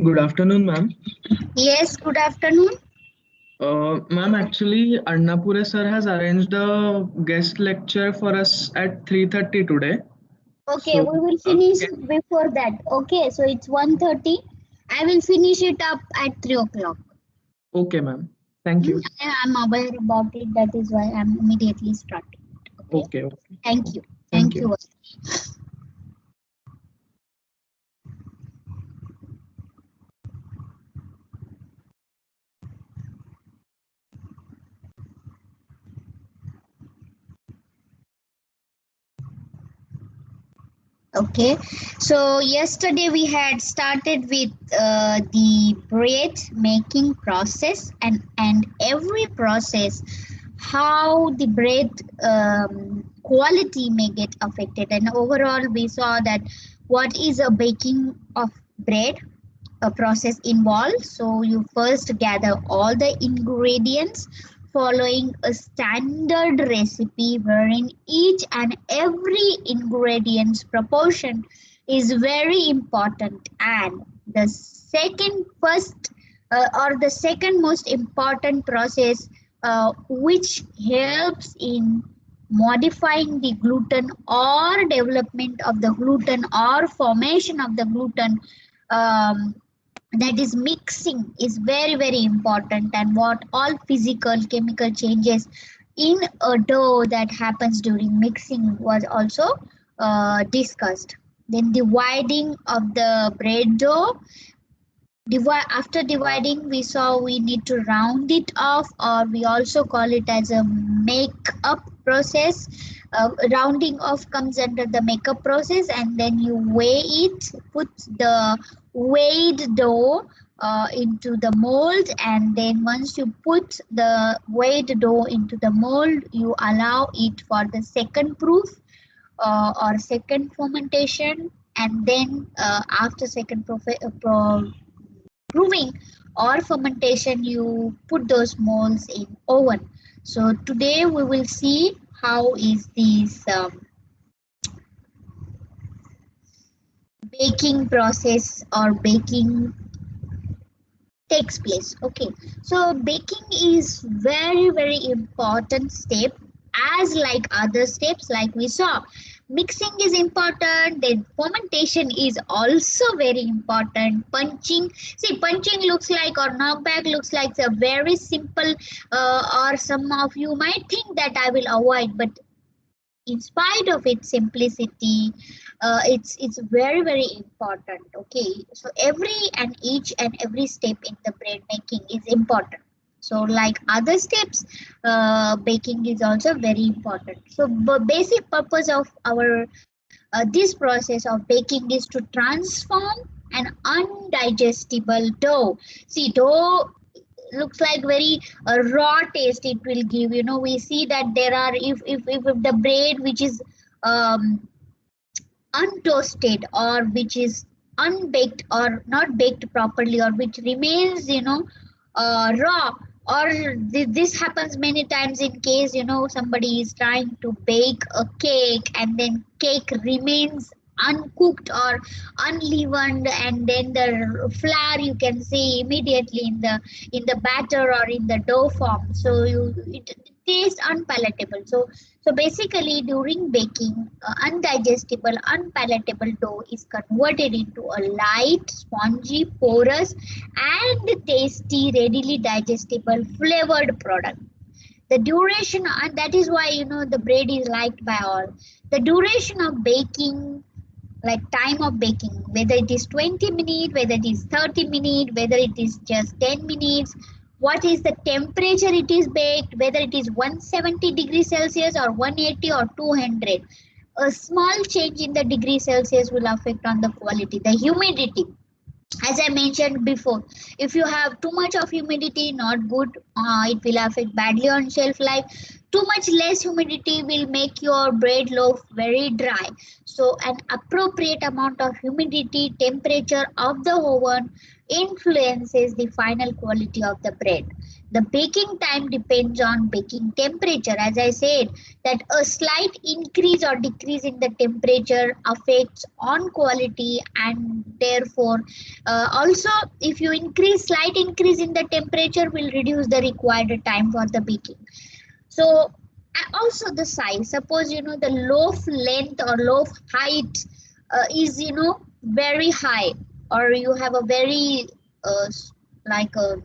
Good afternoon, ma'am. Yes, good afternoon. Ma'am, actually, Annapure sir has arranged a guest lecture for us at 3:30 today. Okay, So, we will finish can, it before that. Okay, so it's 1:30. I will finish it up at 3 o'clock. okay, ma'am. Thank you. I'm aware about it. That is why I'm immediately starting. Okay, Okay, okay, thank you. okay. Thank Thank you. you. Okay, so yesterday we had started with the bread making process and every process how the bread quality may get affected, and overall we saw that what is a baking of bread a process involved. So you first gather all the ingredients following a standard recipe wherein each and every ingredient's proportion is very important, and the second first or the second most important process which helps in modifying the gluten or development of the gluten or formation of the gluten, um, that is mixing is very important, and what all physical chemical changes in a dough that happens during mixing was also discussed. Then dividing of the bread dough, after dividing we saw we need to round it off, or we also call it as a make up process. Rounding off comes under the makeup process, and then you weigh it, put the weighed dough into the mold, and then once you put the weighed dough into the mold you allow it for the second proof or second fermentation, and then after second brewing or fermentation you put those molds in oven. So today we will see how is this baking process or baking takes place. Okay, so baking is very important step, as like other steps like we saw. Mixing is important, then fermentation is also very important. Punching, see, punching looks like or knockback looks like a very simple, or some of you might think that I will avoid, but in spite of its simplicity, it's very important. Okay, so every and each and every step in the bread making is important. So like other steps, baking is also very important. So the basic purpose of our this process of baking is to transform an undigestible dough. See, dough looks like very raw taste it will give. We see that there are, if the bread which is um, untoasted, or which is unbaked or not baked properly, or which remains raw, or this happens many times in case somebody is trying to bake a cake and then cake remains uncooked or unleavened, and then the flour you can see immediately in the batter or in the dough form, so it tastes unpalatable. So basically, during baking, undigestible, unpalatable dough is converted into a light, spongy, porous, and tasty, readily digestible, flavored product. The duration, and that is why the bread is liked by all. The duration of baking, like time of baking, whether it is 20 minutes, whether it is 30 minutes, whether it is just 10 minutes, what is the temperature it is baked, whether it is 170 degrees Celsius or 180 or 200. A small change in the degree Celsius will affect on the quality. The humidity, as I mentioned before, if you have too much of humidity, not good, it will affect badly on shelf life. Too much less humidity will make your bread loaf very dry. So an appropriate amount of humidity temperature of the oven influences the final quality of the bread. The baking time depends on baking temperature. As I said, that a slight increase or decrease in the temperature affects on quality, and therefore also if you slight increase in the temperature will reduce the required time for the baking. So also the size, suppose the loaf length or loaf height is very high, or you have a very like a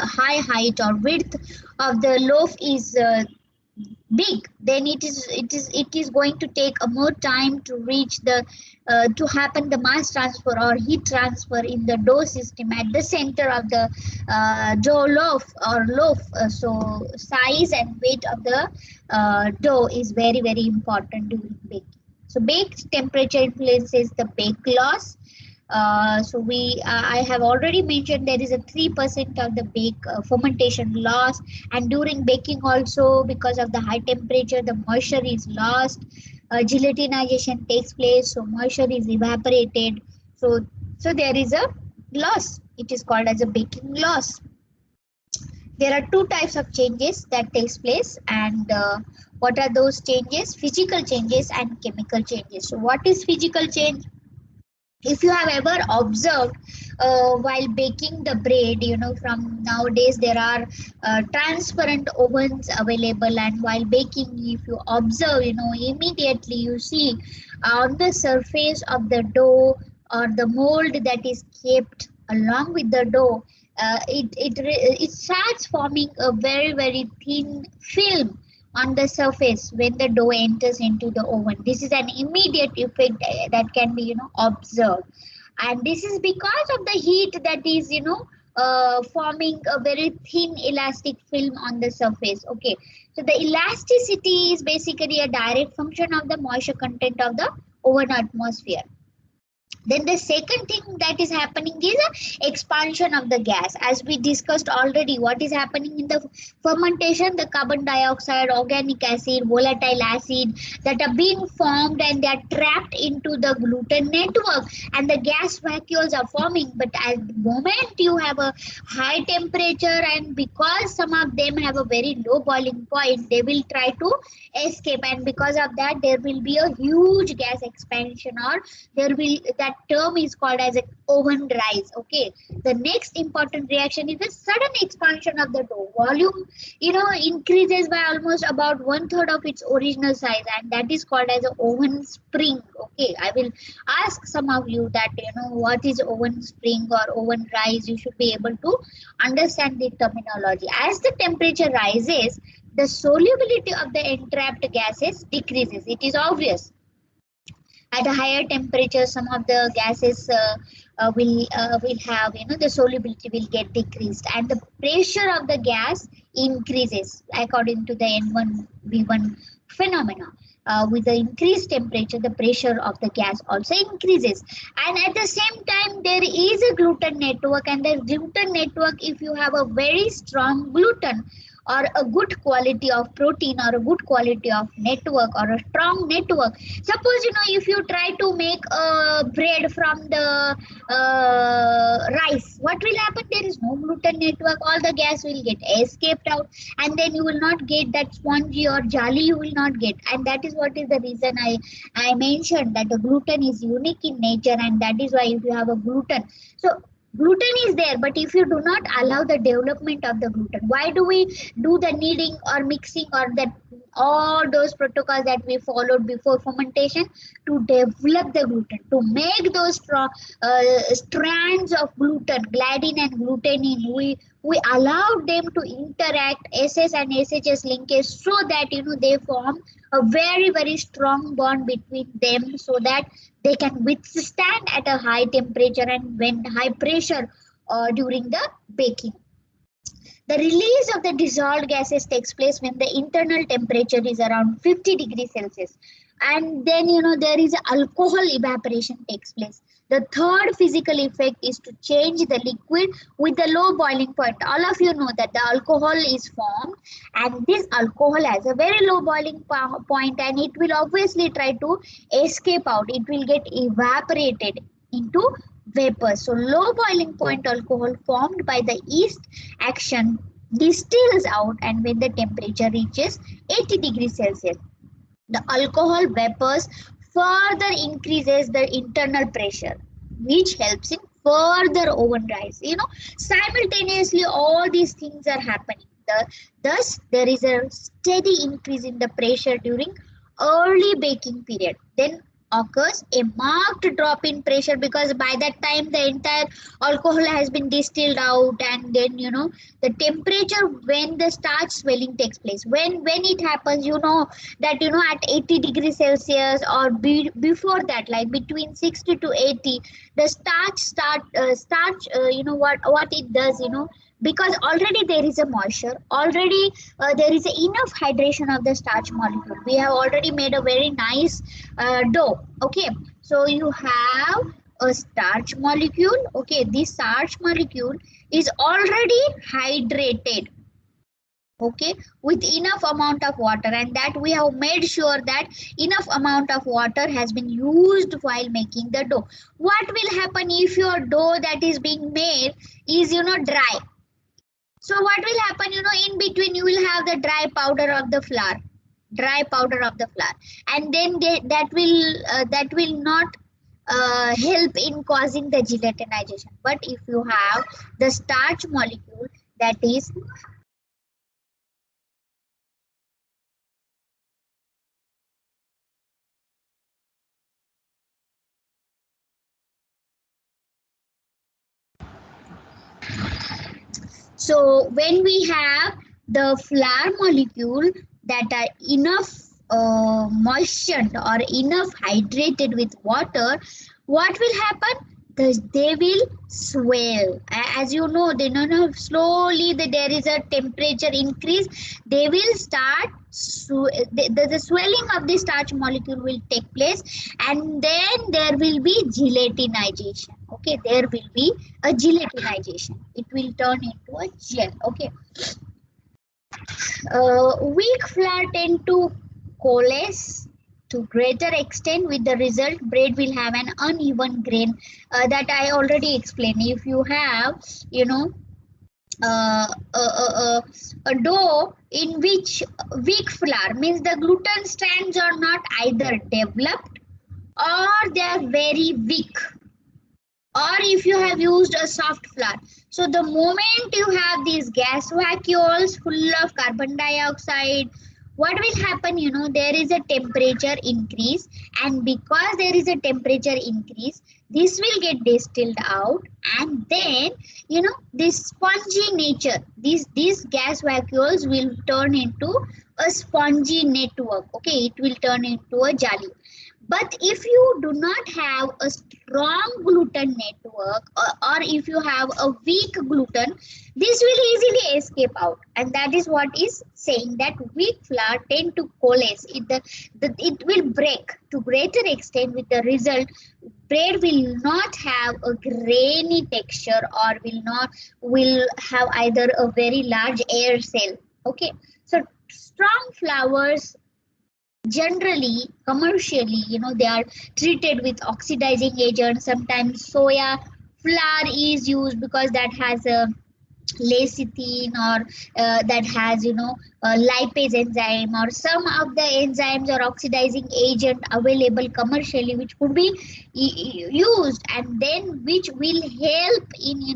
high height or width of the loaf is big, then it is going to take a more time to reach the to happen the mass transfer or heat transfer in the dough system at the center of the dough loaf or loaf. So size and weight of the dough is very very important during baking. So bake temperature influences the bake loss. I have already mentioned there is a 3% of the bake fermentation loss, and during baking also because of the high temperature the moisture is lost. Gelatinization takes place, so moisture is evaporated. So there is a loss. It is called as a baking loss. There are two types of changes that takes place, and what are those changes? Physical changes and chemical changes. So what is physical change? If you have ever observed while baking the bread, from nowadays there are transparent ovens available, and while baking if you observe, immediately you see on the surface of the dough or the mold that is kept along with the dough, it starts forming a very very thin film on the surface when the dough enters into the oven. This is an immediate effect that can be observed, and this is because of the heat that is forming a very thin elastic film on the surface. Okay, so the elasticity is basically a direct function of the moisture content of the oven atmosphere. Then the second thing that is happening is expansion of the gas. As we discussed already, what is happening in the fermentation? The carbon dioxide, organic acid, volatile acid that are being formed, and they are trapped into the gluten network, and the gas vacuoles are forming. But at the moment you have a high temperature, and because some of them have a very low boiling point, they will try to escape, and because of that there will be a huge gas expansion, or that term is called as a oven rise. Okay, the next important reaction is the sudden expansion of the dough volume, increases by almost about 1/3 of its original size, and that is called as an oven spring. Okay, I will ask some of you that what is oven spring or oven rise. You should be able to understand the terminology. As the temperature rises, the solubility of the entrapped gases decreases. It is obvious. At a higher temperature, some of the gases will have, the solubility will get decreased, and the pressure of the gas increases according to the N1V1 phenomena. With the increased temperature, the pressure of the gas also increases, and at the same time there is a gluten network, and the gluten network, if you have a very strong gluten or a good quality of protein or a good quality of network or a strong network. Suppose if you try to make a bread from the rice, what will happen? There is no gluten network. All the gas will get escaped out, and then you will not get that spongy or jolly. You will not get, and that is what is the reason I mentioned that the gluten is unique in nature, and that is why if you have a gluten, so gluten is there, but if you do not allow the development of the gluten, why do we do the kneading or mixing or that all those protocols that we followed before fermentation? To develop the gluten, to make those strands of gluten, gliadin and glutenin, we allowed them to interact, SS and SHS linkage, so that they form a very very strong bond between them, so that they can withstand at a high temperature and when high pressure during the baking. The release of the dissolved gases takes place when the internal temperature is around 50 degrees Celsius, and then there is alcohol evaporation takes place. The third physical effect is to change the liquid with the low boiling point. All of you know that the alcohol is formed, and this alcohol has a very low boiling point, and it will obviously try to escape out. It will get evaporated into vapors. So low boiling point alcohol formed by the yeast action distills out, and when the temperature reaches 80 degrees Celsius, the alcohol vapors further increases the internal pressure, which helps in further oven rise. Simultaneously all these things are happening. Thus, there is a steady increase in the pressure during early baking period. Then occurs a marked drop in pressure, because by that time the entire alcohol has been distilled out, and then the temperature when the starch swelling takes place, when it happens, that at 80 degrees Celsius, or before that, like between 60 to 80, the starch what it does, because already there is a moisture, already there is enough hydration of the starch molecule. We have already made a very nice dough. Okay, so you have a starch molecule. Okay, this starch molecule is already hydrated, okay, with enough amount of water, and that we have made sure that enough amount of water has been used while making the dough. What will happen if your dough that is being made is dry? So what will happen, in between you will have the dry powder of the flour, and then that will not help in causing the gelatinization. But if you have the starch molecule, that is so when we have the flour molecule that are enough moistened or enough hydrated with water, what will happen? They will swell. As you know, slowly there is a temperature increase. They will start, the swelling of the starch molecule will take place, and then there will be gelatinization. Okay, there will be a gelatinization. It will turn into a gel. Okay, weak flour tend to coalesce to greater extent, with the result bread will have an uneven grain, that I already explained. If you have uh, a, a, a, a dough in which weak flour, means the gluten strands are not either developed or they are very weak, or if you have used a soft flour. So the moment you have these gas vacuoles full of carbon dioxide, what will happen? There is a temperature increase, and because there is a temperature increase, this will get distilled out, and then this spongy nature, these gas vacuoles will turn into a spongy network. Okay, it will turn into a jelly. But if you do not have a strong gluten network, or if you have a weak gluten, this will easily escape out. And that is what is saying that weak flour tend to coalesce. It will break to greater extent, with the result bread will not have a grainy texture, or will have either a very large air cell. Okay, so strong flours generally commercially, they are treated with oxidizing agents. Sometimes soya flour is used because that has a lecithin, or that has lipase enzyme, or some of the enzymes or oxidizing agent available commercially, which could be used, and then which will help in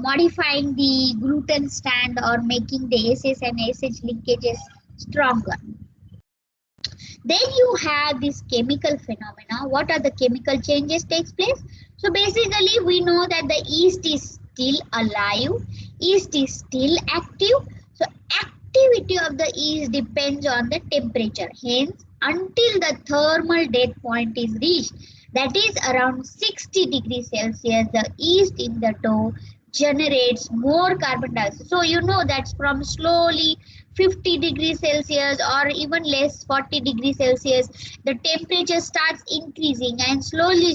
modifying the gluten stand, or making the ss and sh linkages stronger. Then you have this chemical phenomena. What are the chemical changes takes place? So basically we know that the yeast is still alive, yeast is still active. So activity of the yeast depends on the temperature. Hence, until the thermal dead point is reached, that is around 60 degrees Celsius, the yeast in the dough generates more carbon dioxide. So that's from slowly 50 degrees Celsius, or even less, 40 degrees Celsius, the temperature starts increasing, and slowly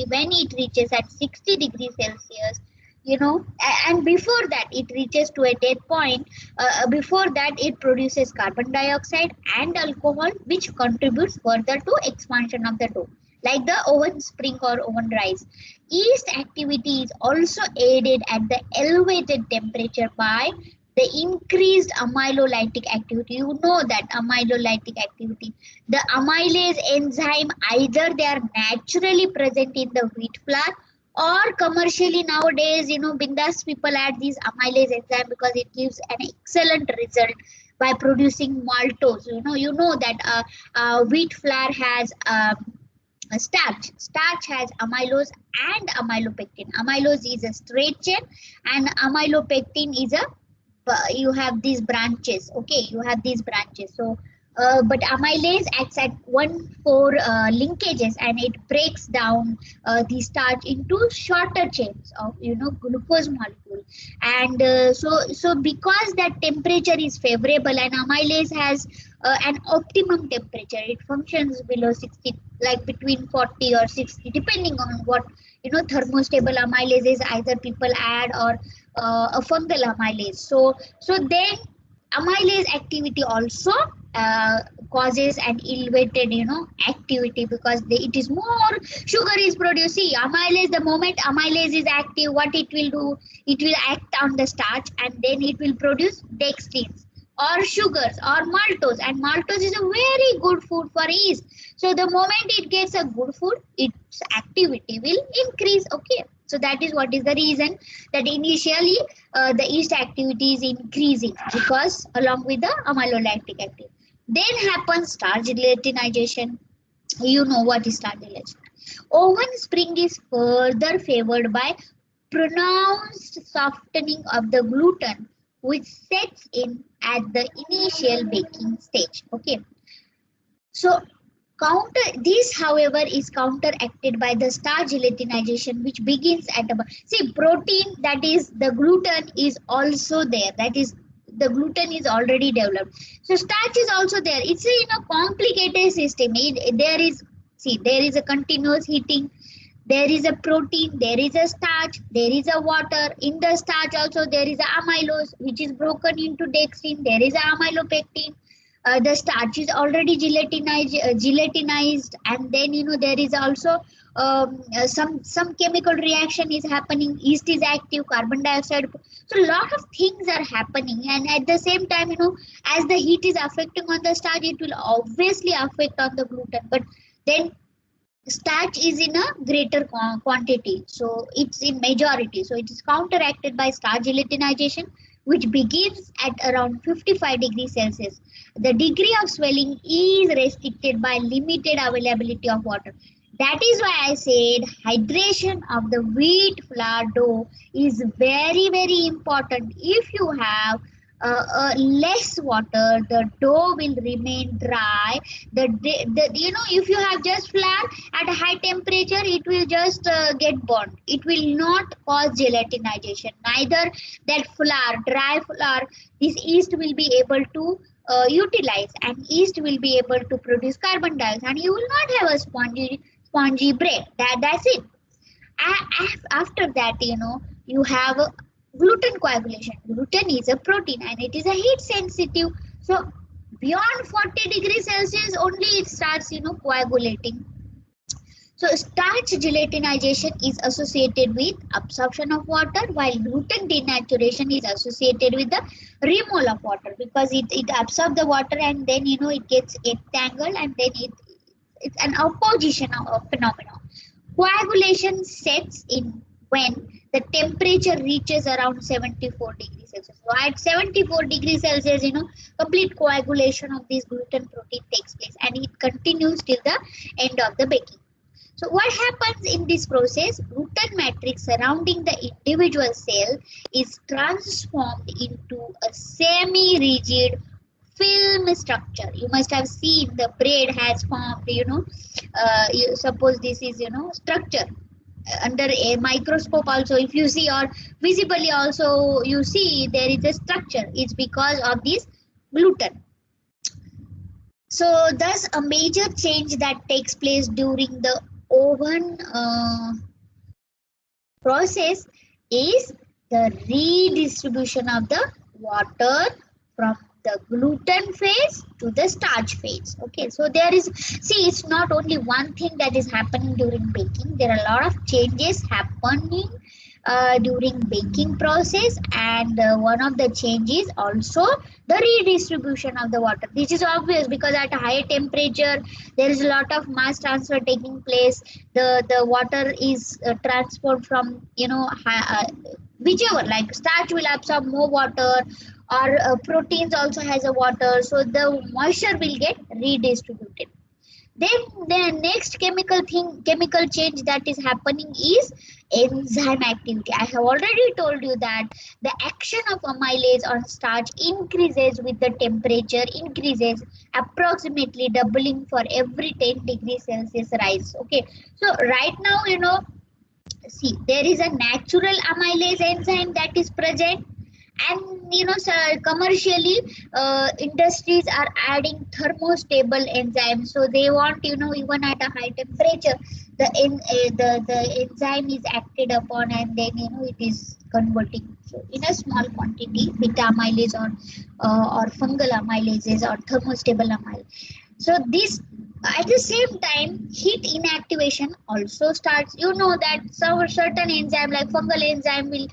when it reaches at 60 degrees Celsius, and before that it reaches to a dead point, before that it produces carbon dioxide and alcohol, which contributes further to expansion of the dough. like the oven spring or oven rise. Yeast activity is also aided at the elevated temperature by the increased amylolytic activity. You know that amylolytic activity. The amylase enzyme, either they are naturally present in the wheat flour or commercially nowadays, bindas people add these amylase enzyme because it gives an excellent result by producing maltose. You know that wheat flour has starch. Starch has amylose and amylopectin. Amylose is a straight chain, and amylopectin is a you have these branches. Okay, you have these branches. So but amylase acts at 1,4 linkages, and it breaks down the starch into shorter chains of glucose molecule. And so because that temperature is favorable and amylase has an optimum temperature, it functions below 60, like between 40 or 60, depending on what thermostable amylase is, either people add or a fungal amylase. So then amylase activity also causes an elevated activity, because it is more sugar is produced. See, amylase, the moment amylase is active, what it will do, it will act on the starch, and then it will produce dextrins or sugars or maltose, and maltose is a very good food for yeast. So the moment it gets a good food, its activity will increase. Okay, so that is what is the reason that initially the yeast activity is increasing, because along with the amylolactic activity. Then happens starch gelatinization. You know what is starch gelatinization. Oven spring is further favored by pronounced softening of the gluten, which sets in at the initial baking stage. Okay, so counter this, however, is counteracted by the starch gelatinization, which begins at about, see, protein, that is the gluten is also there, that is the gluten is already developed. So starch is also there. It's a complicated system. There is, see, there is a continuous heating, there is a protein, there is a starch, there is a water. In the starch also there is a amylose, which is broken into dextrin. There is a amylopectin. The starch is already gelatinized, and then there is also some chemical reaction is happening. Yeast is active, carbon dioxide. So a lot of things are happening, and at the same time, as the heat is affecting on the starch, it will obviously affect on the gluten. But then starch is in a greater quantity, so it's in majority, so it is counteracted by starch gelatinization, which begins at around 55 degrees Celsius. The degree of swelling is restricted by limited availability of water. That is why I said hydration of the wheat flour dough is very, very important. If you have less water, the dough will remain dry. If you have just flour at a high temperature, it will just get burnt. It will not cause gelatinization. Neither that flour, dry flour, this yeast will be able to utilize, and yeast will be able to produce carbon dioxide, and you will not have a spongy bread. That's it. After that, you have gluten coagulation. Gluten is a protein, and it is a heat sensitive. So beyond 40 degrees Celsius only it starts coagulating. So starch gelatinization is associated with absorption of water, while gluten denaturation is associated with the removal of water, because it absorbs the water, and then it gets entangled, and then it's an opposition of phenomenon. Coagulation sets in when the temperature reaches around 74 degrees Celsius. So at 74 degrees Celsius, complete coagulation of this gluten protein takes place, and it continues till the end of the baking. So what happens in this process? Gluten matrix surrounding the individual cell is transformed into a semi-rigid film structure. You must have seen the bread has formed, you suppose this is, structure. Under a microscope also, if you see, or visibly also you see, there is a structure. It's because of this gluten. So thus a major change that takes place during the oven process is the redistribution of the water from the gluten phase to the starch phase. Okay, so there is, see, it's not only one thing that is happening during baking. There are a lot of changes happening during baking process, and one of the changes also the redistribution of the water. This is obvious because at a higher temperature there is a lot of mass transfer taking place. The water is transferred from, whichever, like starch will absorb more water, or proteins also has a water, so the moisture will get redistributed. Then the next chemical change that is happening is enzyme activity. I have already told you that the action of amylase on starch increases with the temperature increases, approximately doubling for every 10 degrees Celsius rise. Okay, so right now, see, there is a natural amylase enzyme that is present, and so commercially industries are adding thermostable enzymes, so they want, even at a high temperature the enzyme is acted upon, and then it is converting, so in a small quantity, beta amylase or fungal amylases or thermostable amylase. So this, at the same time, heat inactivation also starts. You know that some certain enzyme like fungal enzyme will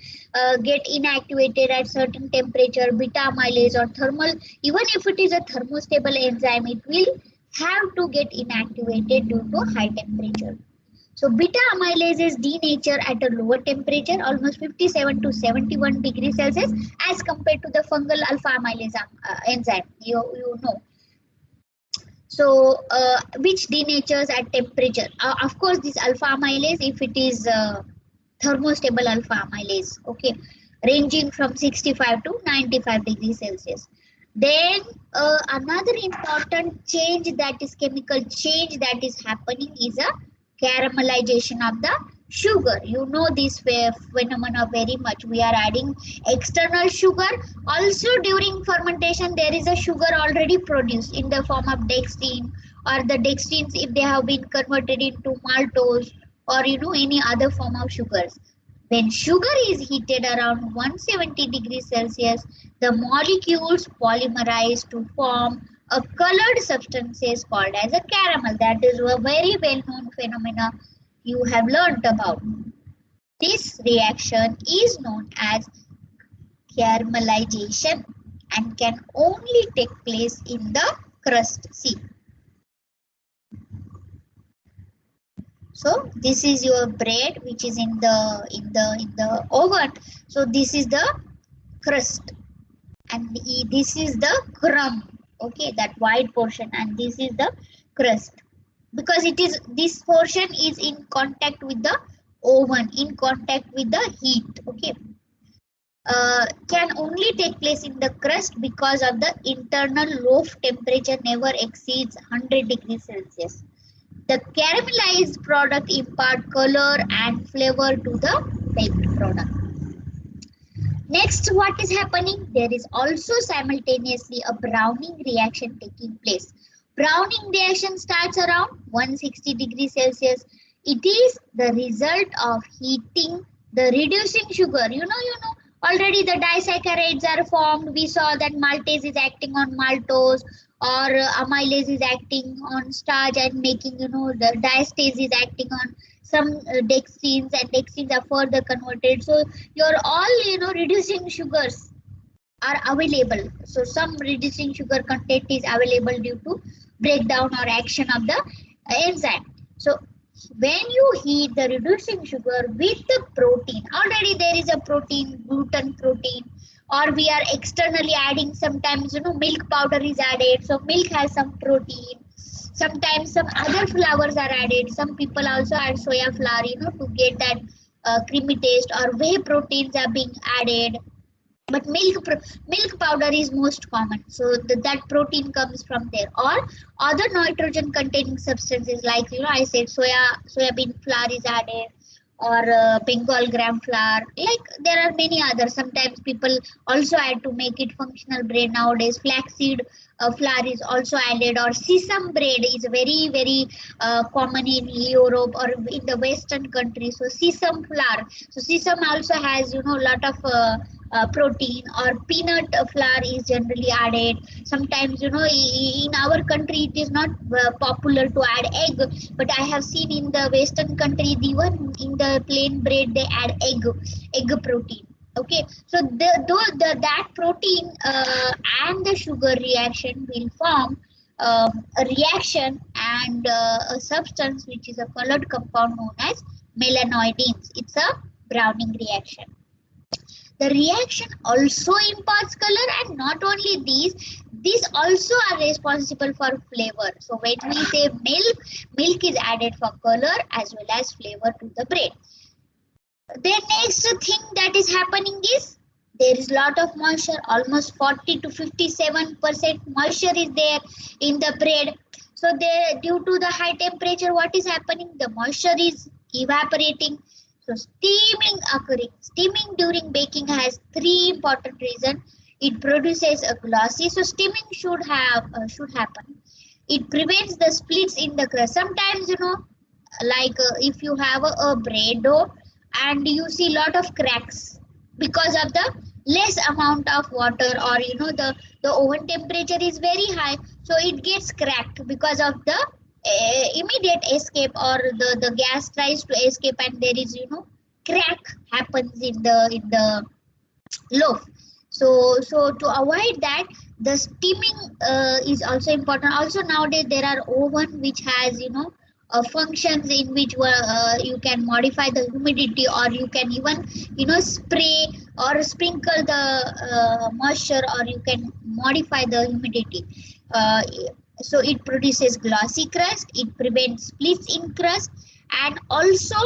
get inactivated at certain temperature. Beta amylase or thermal, even if it is a thermostable enzyme, it will have to get inactivated due to high temperature. So beta amylase is denature at a lower temperature, almost 57 to 71 degrees Celsius, as compared to the fungal alpha amylase enzyme. You know. So which denatures at temperature? Of course, this alpha amylase, if it is thermostable alpha amylase, okay, ranging from 65 to 95 degrees Celsius. Then another important change, that is chemical change that is happening, is a caramelization of the sugar. You know this phenomena very much. We are adding external sugar. Also during fermentation there is a sugar already produced in the form of dextrine, or the dextrines if they have been converted into maltose, or any other form of sugars. When sugar is heated around 170 degrees Celsius, the molecules polymerize to form a colored substances called as a caramel. That is a very well known phenomena you have learnt about. This reaction is known as caramelization and can only take place in the crust. See. So this is your bread which is in the oven. So this is the crust, and this is the crumb. Okay, that white portion, and this is the crust, because this portion is in contact with the oven, in contact with the heat. Okay, can only take place in the crust because of the internal loaf temperature never exceeds 100 degrees Celsius. The caramelized product impart color and flavor to the baked product. Next, what is happening? There is also simultaneously a browning reaction taking place. Browning reaction starts around 160 degrees Celsius. It is the result of heating the reducing sugar. You know, already the disaccharides are formed. We saw that maltase is acting on maltose, or amylase is acting on starch and making, the diastase is acting on some dextrins, and dextrins are further converted. So your all, reducing sugars are available. So some reducing sugar content is available due to breakdown or action of the enzyme. So when you heat the reducing sugar with the protein, already there is a protein, gluten protein, or we are externally adding, sometimes milk powder is added, so milk has some protein. Sometimes some other flours are added. Some people also add soya flour, to get that creamy taste, or whey proteins are being added. But milk powder is most common, so that protein comes from there. Or other nitrogen containing substances, like I said soybean flour is added, or Bengal gram flour. Like there are many others. Sometimes people also add to make it functional bread nowadays. Flaxseed flour is also added, or sesame bread is very very common in Europe or in the Western countries. So sesame flour. So sesame also has lot of protein, or peanut flour is generally added. Sometimes, you know, in our country it is not popular to add egg, but I have seen in the western country, even in the plain bread they add egg protein. Okay, so that protein and the sugar reaction will form a reaction and a substance which is a colored compound known as melanoidins. It's a browning reaction. The reaction also imparts color, and not only these also are responsible for flavor. So when we say milk is added for color as well as flavor to the bread. The next thing that is happening is there is lot of moisture, almost 40 to 57% moisture is there in the bread. So there, due to the high temperature, what is happening? The moisture is evaporating. So steaming occurring. Steaming during baking has three important reasons. It produces a glossy. So steaming should happen. It prevents the splits in the crust. Sometimes, you know, like if you have a bread dough and you see lot of cracks because of the less amount of water, or you know, the oven temperature is very high, so it gets cracked because of the immediate escape, or the gas tries to escape, and there is, you know, crack happens in the loaf. So to avoid that, the steaming is also important. Also nowadays there are oven which has, you know, functions in which you can modify the humidity, or you can even, you know, spray or sprinkle the moisture, or you can modify the humidity. uh, so it produces glossy crust, it prevents splits in crust, and also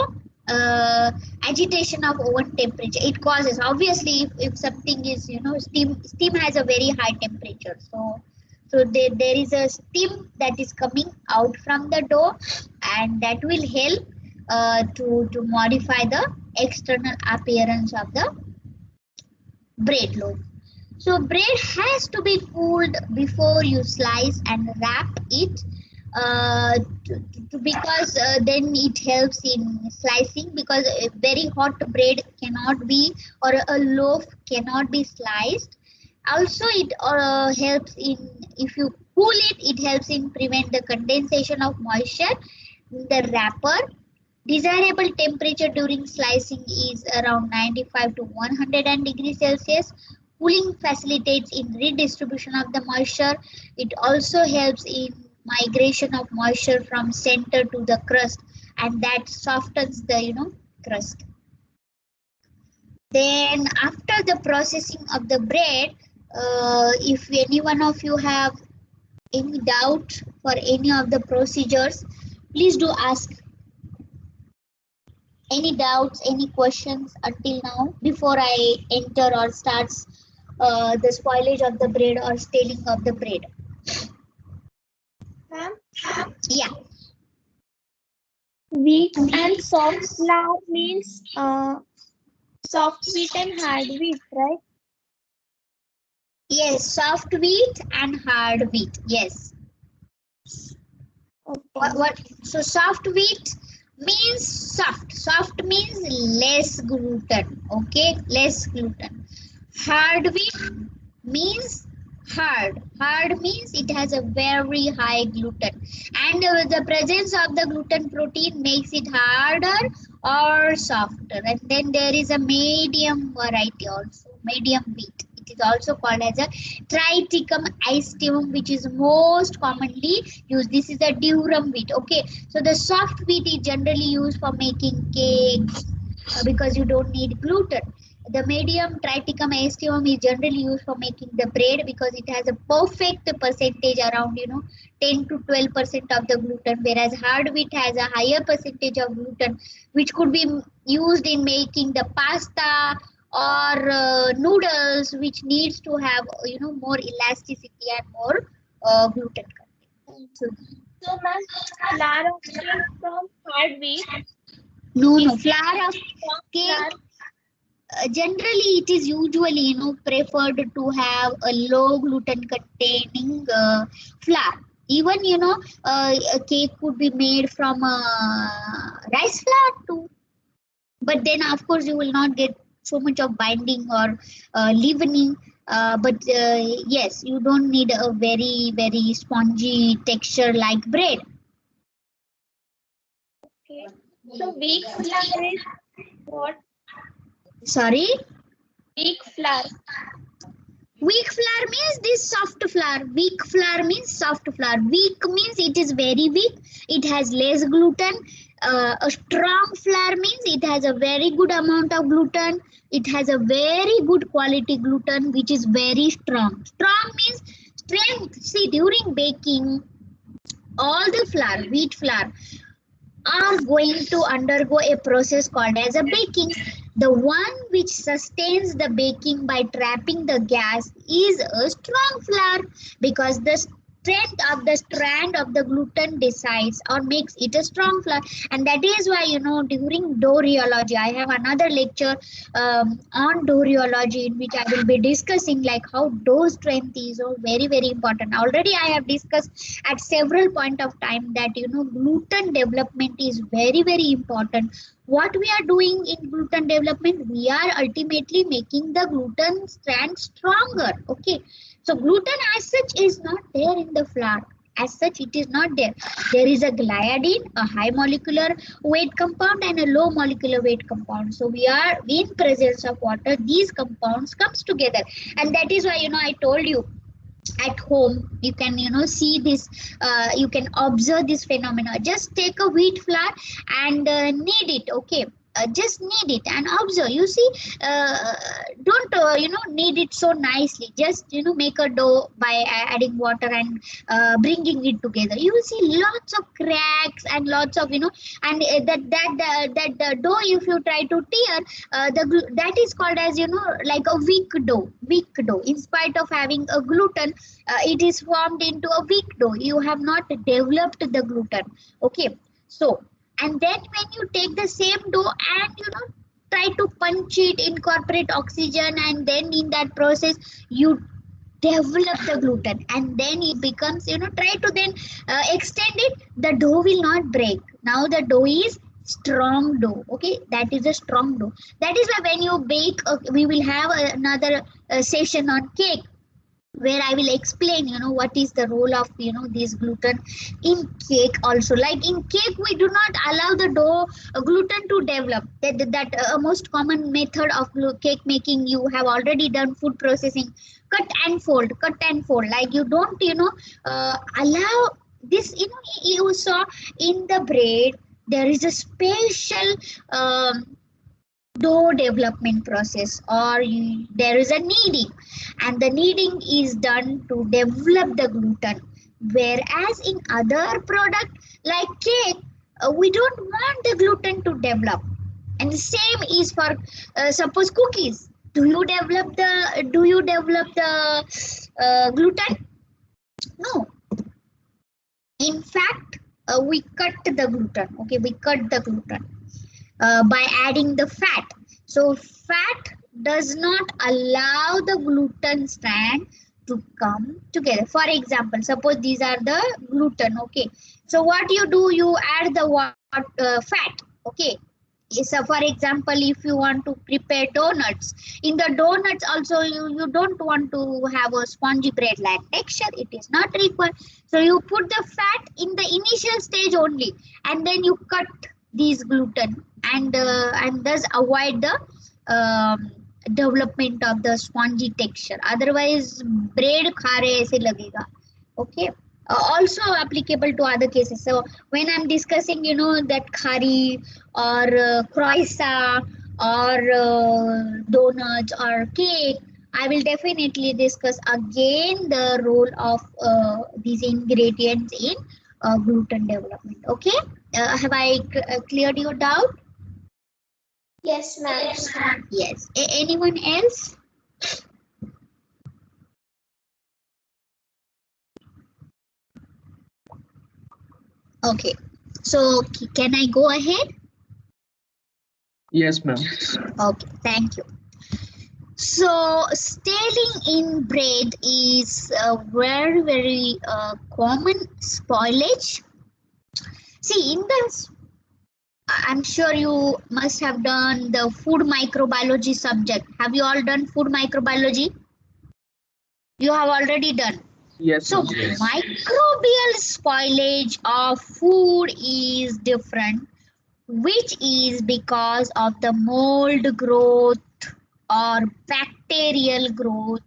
agitation of oven temperature. It causes, obviously, if something is, you know, steam has a very high temperature, so there is a steam that is coming out from the dough, and that will help to modify the external appearance of the bread loaf. So bread has to be cooled before you slice and wrap it, uh, because then it helps in slicing, because a very hot bread cannot be, or a loaf cannot be sliced. Also it helps in, if you cool it, it helps in prevent the condensation of moisture in the wrapper. Desirable temperature during slicing is around 95 to 100 degrees Celsius. Cooling facilitates in redistribution of the moisture. It also helps in migration of moisture from center to the crust, and that softens the, you know, crust. Then after the processing of the bread, if any one of you have any doubt for any of the procedures, please do ask. Any doubts, any questions until now before I enter or starts the spoilage of the bread or staling of the bread? Ma'am, Yeah. weak and soft flour means soft wheat and hard wheat, right? Yes, soft wheat and hard wheat. Yes. Okay. What? So soft wheat means soft. Soft means less gluten. Okay, less gluten. Hard wheat means hard. Hard means it has a very high gluten, and the presence of the gluten protein makes it harder or softer. And then there is a medium variety also, medium wheat. It is also called as a triticum aestivum, which is most commonly used. This is a durum wheat. Okay, so the soft wheat is generally used for making cakes because you don't need gluten. The medium triticum aestivum is generally used for making the bread because it has a perfect percentage, around, you know, 10 to 12% of the gluten, whereas hard wheat has a higher percentage of gluten, which could be used in making the pasta or noodles, which needs to have, you know, more elasticity and more gluten content. So ma'am, flour of cake from hard wheat. No, flour of Soft cake. flour. Generally it is usually, you know, preferred to have a low gluten containing flour. Even, you know, a cake could be made from rice flour too, but then of course you will not get so much of binding or leavening. But yes, you don't need a very spongy texture like bread. Okay. So weak flour is what? Sorry. Weak flour. Weak flour means this soft flour. Weak flour means soft flour. Weak means it is very weak. It has less gluten. A strong flour means it has a very good amount of gluten. It has a very good quality gluten, which is very strong. Strong means strength. See, during baking, all the flour, wheat flour, are going to undergo a process called as a baking. The one which sustains the baking by trapping the gas is a strong flour, because the strength of the strand of the gluten decides or makes it a strong flour. And that is why, during dough rheology, I have another lecture on dough rheology, in which I will be discussing like how dough strength is very important. Already I have discussed at several point of time that gluten development is very important. What we are doing in gluten development, we are ultimately making the gluten strand stronger. Okay, so gluten as such is not there in the flour. As such, it is not there. There is a gliadin, a high molecular weight compound, and a low molecular weight compound. So we are in presence of water. These compounds comes together, and that is why I told you, at home you can see this, you can observe this phenomena. Just take a wheat flour and knead it. Okay, just knead it and observe. You see, don't knead it so nicely. Just make a dough by adding water and bringing it together. You will see lots of cracks and lots of and that dough, if you try to tear, that is called as like a weak dough. In spite of having a gluten, it is formed into a weak dough. You have not developed the gluten. Okay, so, and then when you take the same dough and try to punch it, incorporate oxygen, and then in that process you develop the gluten, and then it becomes try to then extend it, the dough will not break. Now the dough is strong dough. Okay, that is a strong dough. That is why when you bake, we will have another session on cake, where I will explain what is the role of this gluten in cake also. Like in cake, we do not allow the dough gluten to develop. That most common method of cake making, you have already done food processing, cut and fold. Like you don't allow this. You saw in the bread there is a special dough development process, or there is a kneading, and the kneading is done to develop the gluten. Whereas in other product like cake, we don't want the gluten to develop. And the same is for suppose cookies. Do you develop the gluten? No. In fact, we cut the gluten. Okay, we cut the gluten by adding the fat. So fat does not allow the gluten strand to come together. For example, suppose these are the gluten. Okay, so what you do, you add the fat. Okay, so for example, if you want to prepare donuts, in the donuts also you don't want to have a spongy bread like texture. It is not required. So you put the fat in the initial stage only, and then you cut these gluten, and thus avoid the development of the spongy texture. Otherwise bread khare aise lagega. Okay, also applicable to other cases. So when I'm discussing that khari or croissant or donuts or cake, I will definitely discuss again the role of these ingredients in gluten development. Okay, have I cleared your doubt? Yes, ma'am. Yes. Anyone else? Okay, so can I go ahead? Yes, ma'am. Okay, thank you. So staling in bread is a very common spoilage. See, in the I'm sure you must have done the food microbiology subject. Have you all done food microbiology? You have already done. Yes, So ma'am. microbial spoilage of food is different, which is because of the mold growth or bacterial growth,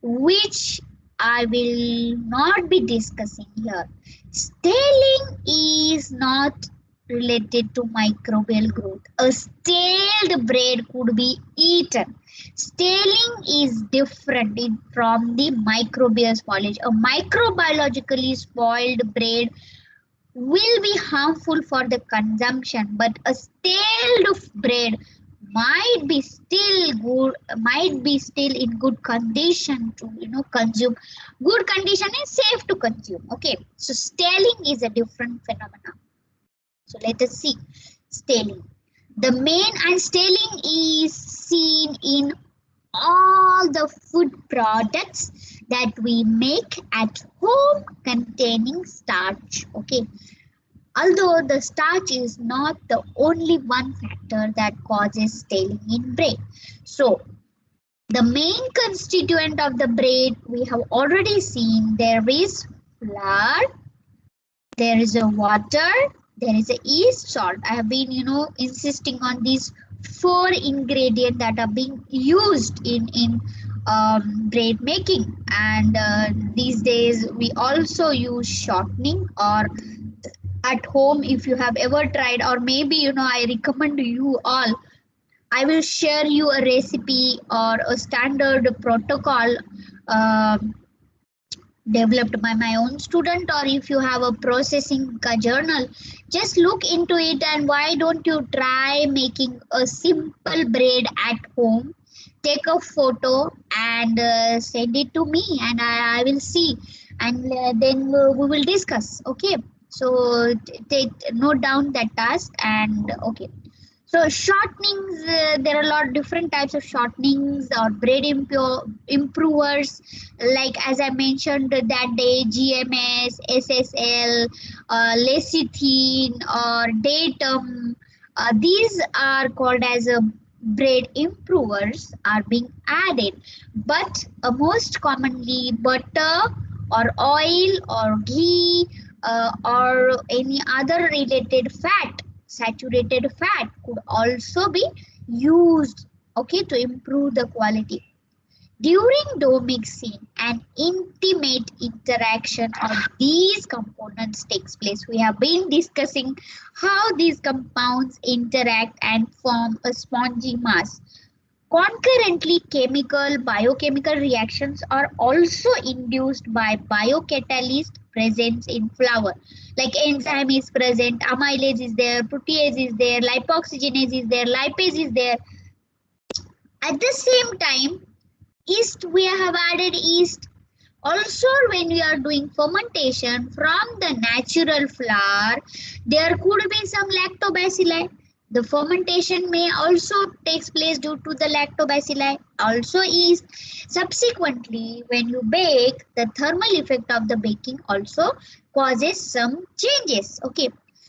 which I will not be discussing here. Staling is not related to microbial growth. A staled bread could be eaten. Staling is different from the microbial spoilage. A microbiologically spoiled bread will be harmful for the consumption, but a stale bread might be still in good condition to consume. Good condition is safe to consume. Okay, so staling is a different phenomenon. So let us see staling. The main and staling is seen in all the food products that we make at home containing starch. Okay, although the starch is not the only one factor that causes staling in bread. So the main constituent of the bread we have already seen, there is flour, there is a water, there is a yeast, salt. I have been insisting on these four ingredients that are being used in bread making. And these days we also use shortening, or at home, if you have ever tried, or maybe I recommend you all, I will share you a recipe or a standard protocol developed by my own student. Or if you have a processing journal, just look into it, and why don't you try making a simple bread at home. Take a photo and send it to me, and I will see, and then we will discuss. Okay, so take note down that task. And okay, so shortenings, there are a lot of different types of shortenings or bread improvers, like as I mentioned that day, GMS, SSL, lecithin or datum. These are called as bread improvers are being added, but most commonly butter or oil or ghee or any other related fat, saturated fat could also be used, okay, to improve the quality. During dough mixing, an intimate interaction of these components takes place. We have been discussing how these compounds interact and form a spongy mass. Concurrently, biochemical reactions are also induced by biocatalyst presence in flour. Like enzyme is present, amylase is there, protease is there, lipoxygenase is there, lipase is there. At the same time, yeast, we have added yeast. Also, when we are doing fermentation from the natural flour, there could be some lactobacilli. The fermentation may also takes place due to the lactobacilli. Also yeast. Subsequently, when you bake, the thermal effect of the baking also causes some changes. Okay.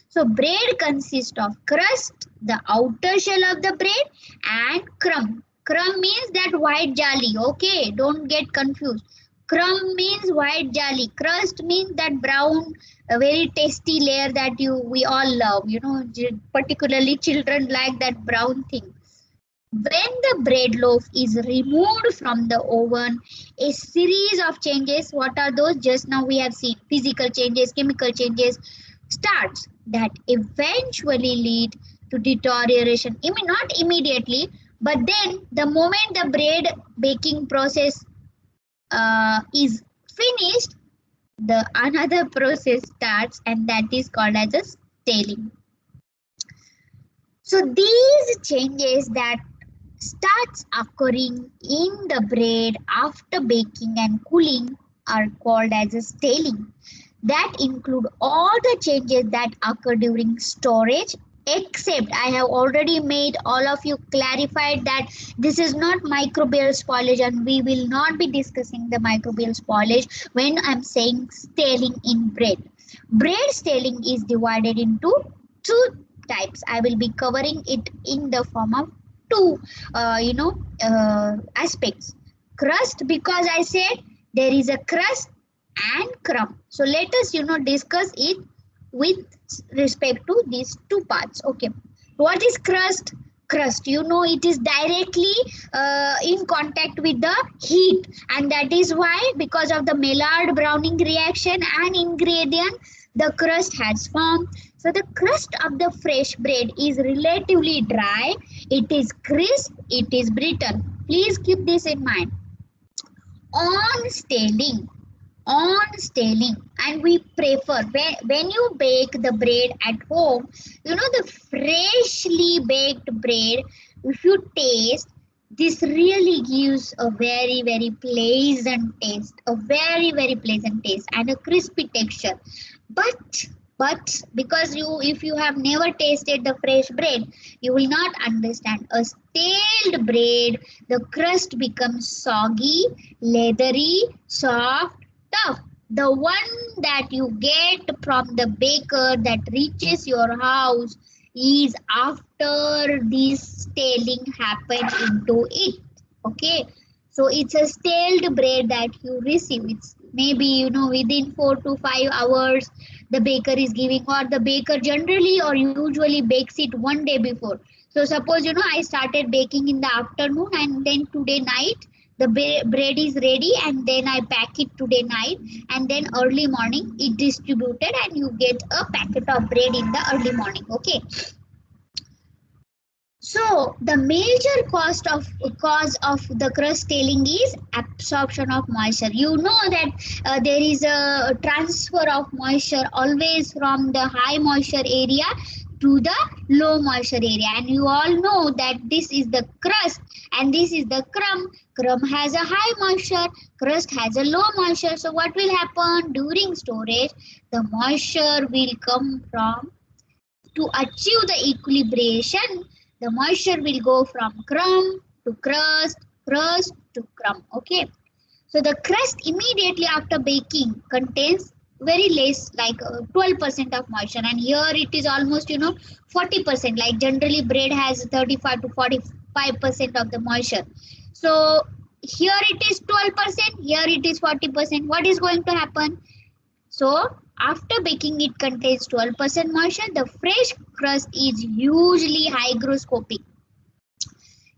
So bread consists of crust, the outer shell of the bread, and crumb. Crumb means that white jali. Okay, don't get confused. Crumb means white jali. Crust means that brown, a very tasty layer that we all love. Particularly children like that brown thing. When the bread loaf is removed from the oven, a series of changes, what are those? Just now we have seen physical changes, chemical changes, starts that eventually lead to deterioration. Not immediately, but then the moment the bread baking process is finished, the another process starts, and that is called as a staling. So these changes that starts occurring in the bread after baking and cooling are called as a staling. That include all the changes that occur during storage, except I have already made all of you clarified that this is not microbial spoilage, and we will not be discussing the microbial spoilage when I'm saying staling in bread. Bread staling is divided into two types. I will be covering it in the form of two aspects. Crust, because I said there is a crust and crumb. So let us discuss it with respect to these two parts. Okay, what is crust? Crust, it is directly in contact with the heat, and that is why, because of the Maillard Browning reaction and ingredient, the crust has formed. So the crust of the fresh bread is relatively dry, it is crisp, it is brittle. Please keep this in mind. On staling, and we prefer, when you bake the bread at home, the freshly baked bread, if you taste, this really gives a very pleasant taste, and a crispy texture. But because if you have never tasted the fresh bread, you will not understand. A stale bread, the crust becomes soggy, leathery, soft, tough. The one that you get from the baker that reaches your house is after this staling happened into it. Okay, so it's a stale bread that you receive. It's maybe within 4 to 5 hours the baker is giving, or the baker generally or usually bakes it one day before. So suppose I started baking in the afternoon, and then today night the bread is ready, and then I pack it today night, and then early morning it distributed, and you get a packet of bread in the early morning. Okay, so the major cause of the crust staling is absorption of moisture. You know that there is a transfer of moisture always from the high moisture area to the low moisture area, and you all know that this is the crust and this is the crumb. Crumb has a high moisture, crust has a low moisture. So what will happen during storage? The moisture will come from, to achieve the equilibration, the moisture will go from crumb to crust, crust to crumb. Okay, so the crust immediately after baking contains very less, like 12% of moisture, and here it is almost 40%. Like generally bread has 35 to 45% of the moisture. So here it is 12%, here it is 40%. What is going to happen? So after baking, it contains 12% moisture. The fresh crust is usually hygroscopic.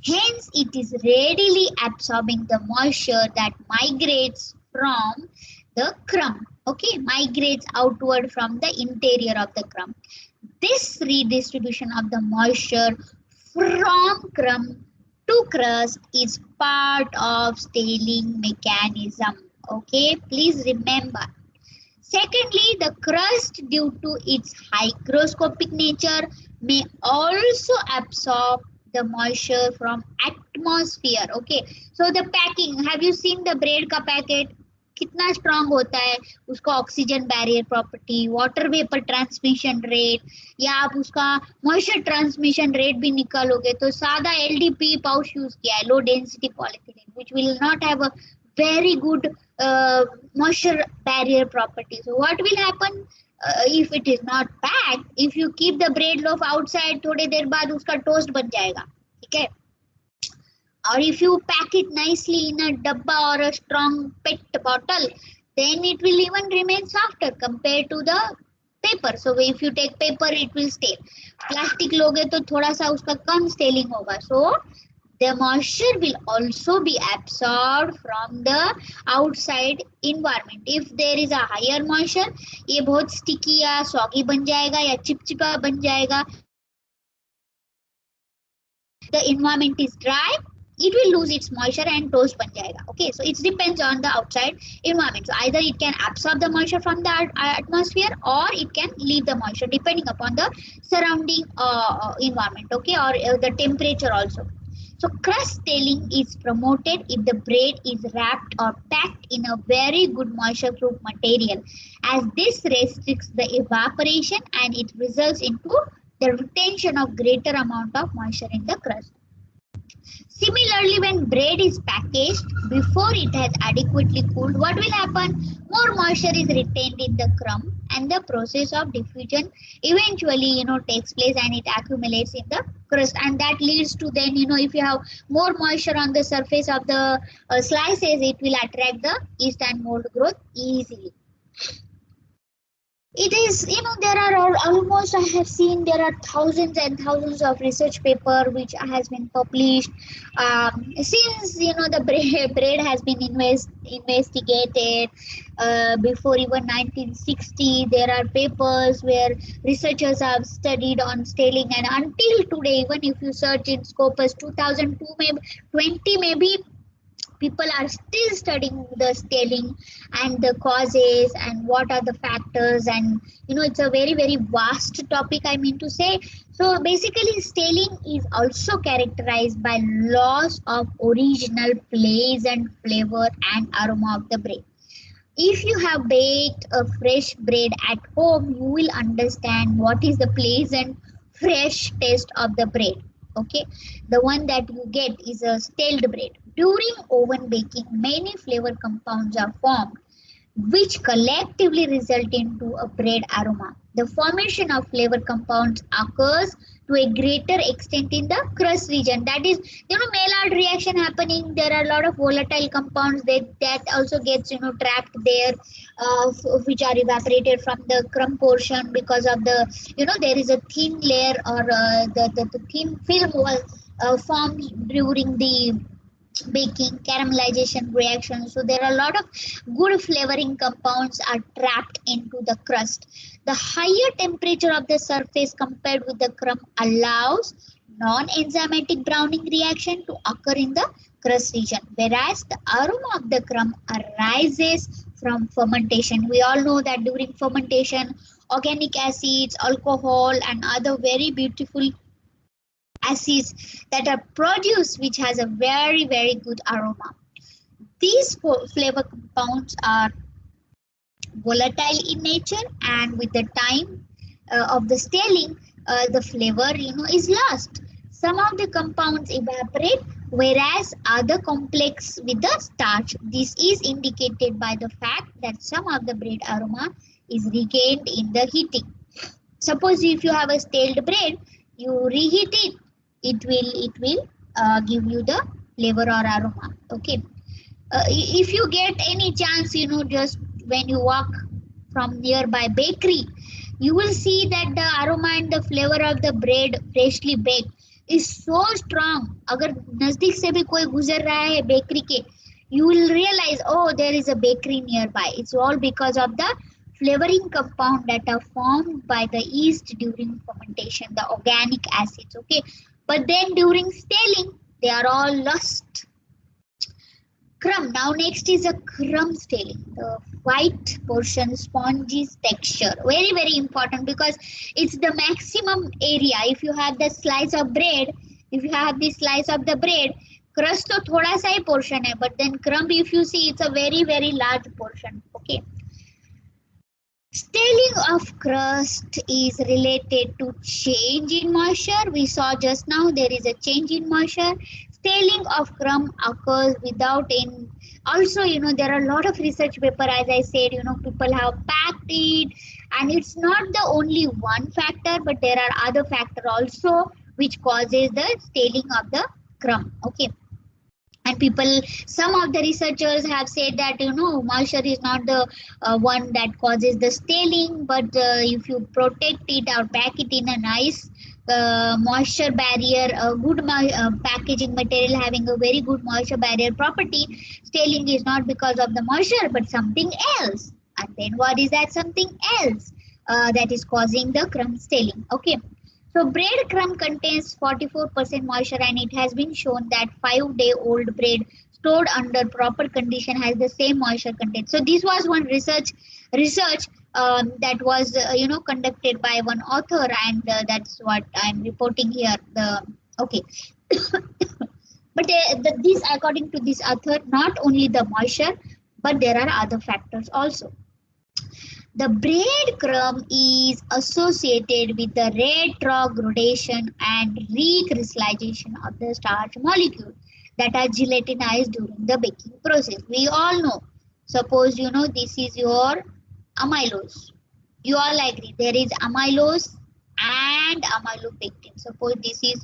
Hence, it is readily absorbing the moisture that migrates from the crumb. Okay, migrates outward from the interior of the crumb. This redistribution of the moisture from crumb to crust is part of staling mechanism. Okay, please remember. Secondly, the crust, due to its hygroscopic nature, may also absorb the moisture from atmosphere. Okay, so the packing, have you seen the bread ka packet? कितना strong होता है, उसका oxygen barrier property, water vapour transmission rate, या आप उसका moisture transmission rate भी निकालोगे तो सादा एलडीपी पाउच यूज किया है, low density polyethylene, which will not have a very good moisture barrier property. So what will happen if it is not packed? If you keep the bread loaf outside, थोड़े देर बाद उसका toast बन जाएगा, ठीक है? Or if you pack it nicely in a dabba or a strong PET bottle, then it will even remain softer compared to the paper. So if you take paper, it will stay. Plastic लोगे तो थोड़ा सा उसका कम staling होगा. So the moisture will also be absorbed from the outside environment. If there is a higher moisture, ये बहुत sticky या soggy बन जाएगा या चिपचिपा बन जाएगा. The environment is dry, it will lose its moisture and toast ban jayega. Okay, so it depends on the outside environment. So either it can absorb the moisture from the atmosphere, or it can leave the moisture depending upon the surrounding environment. Okay, or the temperature also. So crust staling is promoted if the bread is wrapped or packed in a very good moisture proof material, as this restricts the evaporation and it results into the retention of greater amount of moisture in the crust. Similarly, when bread is packaged before it has adequately cooled, what will happen? More moisture is retained in the crumb, and the process of diffusion eventually, takes place, and it accumulates in the crust, and that leads to then, if you have more moisture on the surface of the slices, it will attract the yeast and mold growth easily. It is, there are almost, I have seen there are thousands and thousands of research paper which has been published since, the bread has been investigated before even 1960. There are papers where researchers have studied on staling, and until today, even if you search in Scopus 2002, maybe 20, maybe people are still studying the staling and the causes and what are the factors, and it's a very very vast topic, I mean to say. So basically staling is also characterized by loss of original pleasant flavor and aroma of the bread. If you have baked a fresh bread at home, you will understand what is the pleasant fresh taste of the bread. Okay, the one that you get is a stale bread. During oven baking, many flavor compounds are formed, which collectively result into a bread aroma. The formation of flavor compounds occurs to a greater extent in the crust region. That is, Maillard reaction happening. There are a lot of volatile compounds that also gets trapped there, which are evaporated from the crumb portion because of the there is a thin layer, or the thin film was formed during the baking caramelization reaction. So there are a lot of good flavoring compounds are trapped into the crust. The higher temperature of the surface compared with the crumb allows non-enzymatic browning reaction to occur in the crust region, whereas the aroma of the crumb arises from fermentation. We all know that during fermentation, organic acids, alcohol, and other very beautiful acids that are produced, which has a very very good aroma. These flavor compounds are volatile in nature, and with the time of the staling, the flavor is lost. Some of the compounds evaporate, whereas other complex with the starch. This is indicated by the fact that some of the bread aroma is regained in the heating. Suppose if you have a stale bread, you reheat it, it will give you the flavor or aroma. Okay, if you get any chance, just when you walk from nearby bakery, you will see that the aroma and the flavor of the bread freshly baked is so strong. अगर नजदीक से भी कोई गुजर रहा है bakery के, you will realize, oh, there is a bakery nearby. It's all because of the flavoring compound that are formed by the yeast during fermentation, the organic acids. Okay, but then during staling, they are all lost. Crumb. Now next is a crumb staling. The white portion, spongy texture. Very very important, because it's the maximum area. If you have the slice of bread, if you have this slice of the bread, crust तो थोड़ा सा ही portion है, but then crumb, if you see, it's a very very large portion. Okay. Staling of crust is related to change in moisture. We saw just now there is a change in moisture. Staling of crumb occurs without in. Also, there are a lot of research paper, as I said, people have packed it, and it's not the only one factor, but there are other factors also which causes the staling of the crumb. Okay. And some of the researchers have said that moisture is not the one that causes the staling, but if you protect it or pack it in a nice moisture barrier, a good packaging material having a very good moisture barrier property, staling is not because of the moisture but something else. And then what is that something else that is causing the crumb staling? Okay. So bread crumb contains 44% moisture, and it has been shown that 5-day-old bread stored under proper condition has the same moisture content. So this was one research that was conducted by one author, and that's what I'm reporting here. Okay. But this, according to this author, not only the moisture, but there are other factors also. The bread crumb is associated with the retrogradation and recrystallization of the starch molecule. that are gelatinized during the baking process. We all know. Suppose this is your amylose. You all agree there is amylose and amylopectin. Suppose this is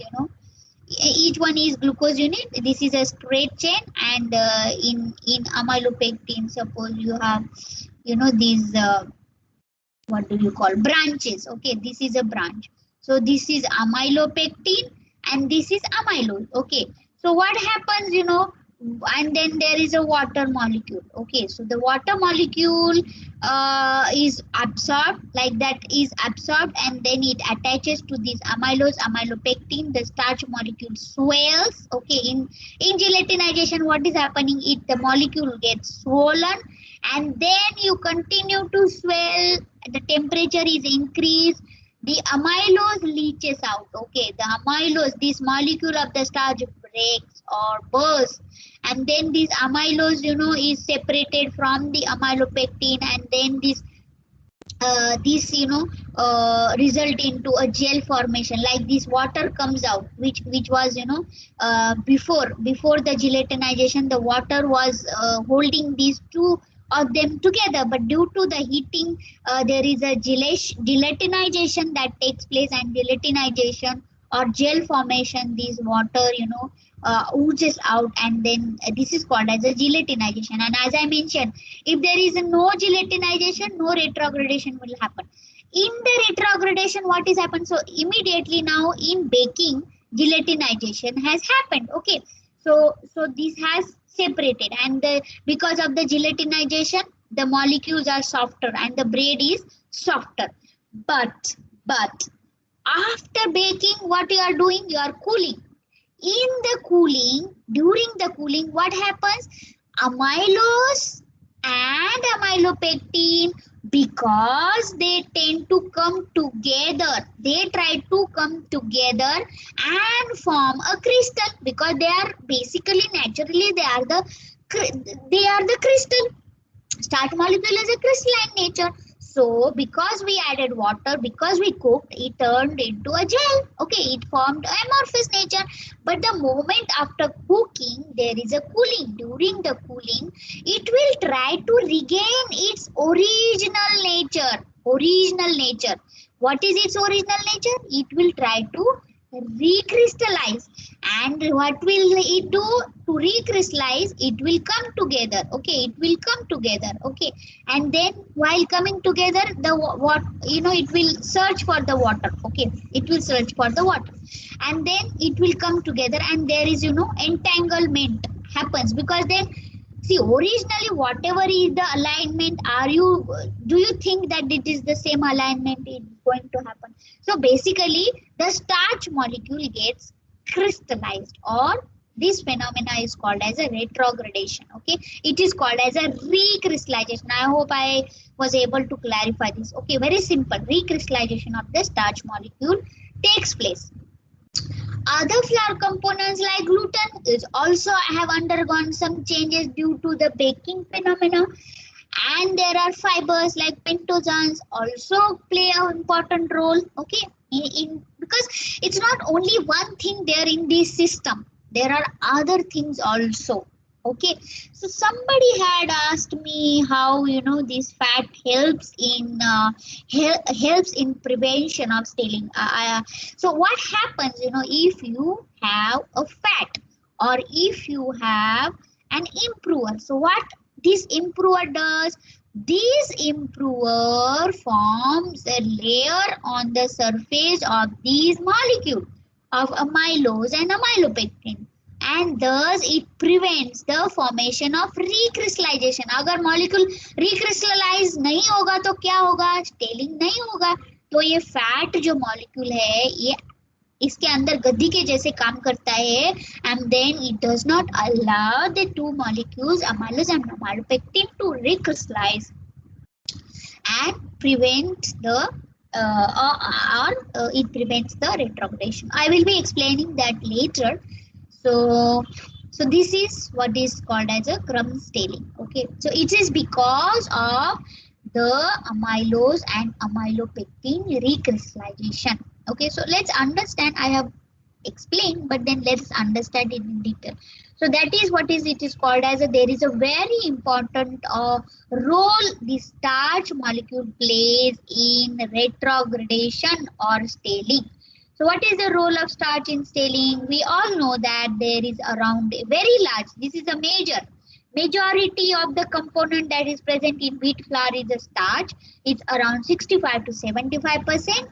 each one is glucose unit. This is a straight chain, and in amylopectin, suppose you have these what do you call branches. Okay, this is a branch. So this is amylopectin and this is amylose. Okay, so what happens, and then there is a water molecule. Okay, so the water molecule is absorbed, like that is absorbed, and then it attaches to this amylose, amylopectin. The starch molecule swells. Okay, in gelatinization, what is happening? The molecule gets swollen, and then you continue to swell. The temperature is increased. The amylose leaches out. Okay, the amylose, this molecule of the starch breaks or bursts, and then this amylose is separated from the amylopectin, and then this result into a gel formation. Like this water comes out, which was before the gelatinization, the water was holding these two of them together, but due to the heating there is a gelatinization that takes place, and gelatinization or gel formation, this water oozes out, and then this is called as a gelatinization. And as I mentioned, if there is no gelatinization, no retrogradation will happen. In the retrogradation, what is happened? So immediately now in baking, gelatinization has happened. Okay, so this has separated, and because of the gelatinization, the molecules are softer and the bread is softer. But after baking, what you are doing? You are cooling. In the cooling, during the cooling, what happens? Amylose and amylopectin, because they tend to come together, they try to come together and form a crystal, because they are basically, naturally, they are the crystal. Starch molecule is a crystalline nature. So because we added water, because we cooked, it turned into a gel. Okay, it formed amorphous nature. But the moment after cooking, there is a cooling. During the cooling, it will try to regain its original nature. Original nature. What is its original nature? It will try to recrystallize. And what will it do to recrystallize? It will come together. Okay, it will come together. Okay, and then while coming together, it will search for the water. Okay, it will search for the water, and then it will come together, and there is entanglement happens, because then see, originally whatever is the alignment, do you think that it is the same alignment is going to happen? So basically the starch molecule gets crystallized, or this phenomena is called as a retrogradation. Okay, it is called as a recrystallization. I hope I was able to clarify this. Okay, very simple. Recrystallization of the starch molecule takes place. Other flour components like gluten is also have undergone some changes due to the baking phenomena, and there are fibers like pentosanes also play an important role. Okay, because it's not only one thing there in this system, there are other things also. Okay, so somebody had asked me how this fat helps in prevention of stealing. So what happens if you have a fat, or if you have an improver? So what this improver does? This improver forms a layer on the surface of these molecules of amylose and amylopectin, and thus it prevents the formation of recrystallization. अगर molecule recrystallize नहीं होगा तो क्या होगा? Stealing नहीं होगा. तो ये fat जो molecule है, ये इसके अंदर गद्दी के जैसे काम करता है, and then it does not allow the two molecules amylose and amylopectin to recrystallize and prevent the it prevents the retrogradation. I will be explaining that later. So this is what is called as a crumb stealing. Okay, so it is because of the amylose and amylopectin recrystallization. Okay, so let's understand. I have explained, but then let's understand it in detail. So that is what is it is called as a, there is a very important role the starch molecule plays in retrogradation or staling. So what is the role of starch in staling? We all know that there is around a very large, this is a majority of the component that is present in wheat flour is a starch. It's around 65 to 75%.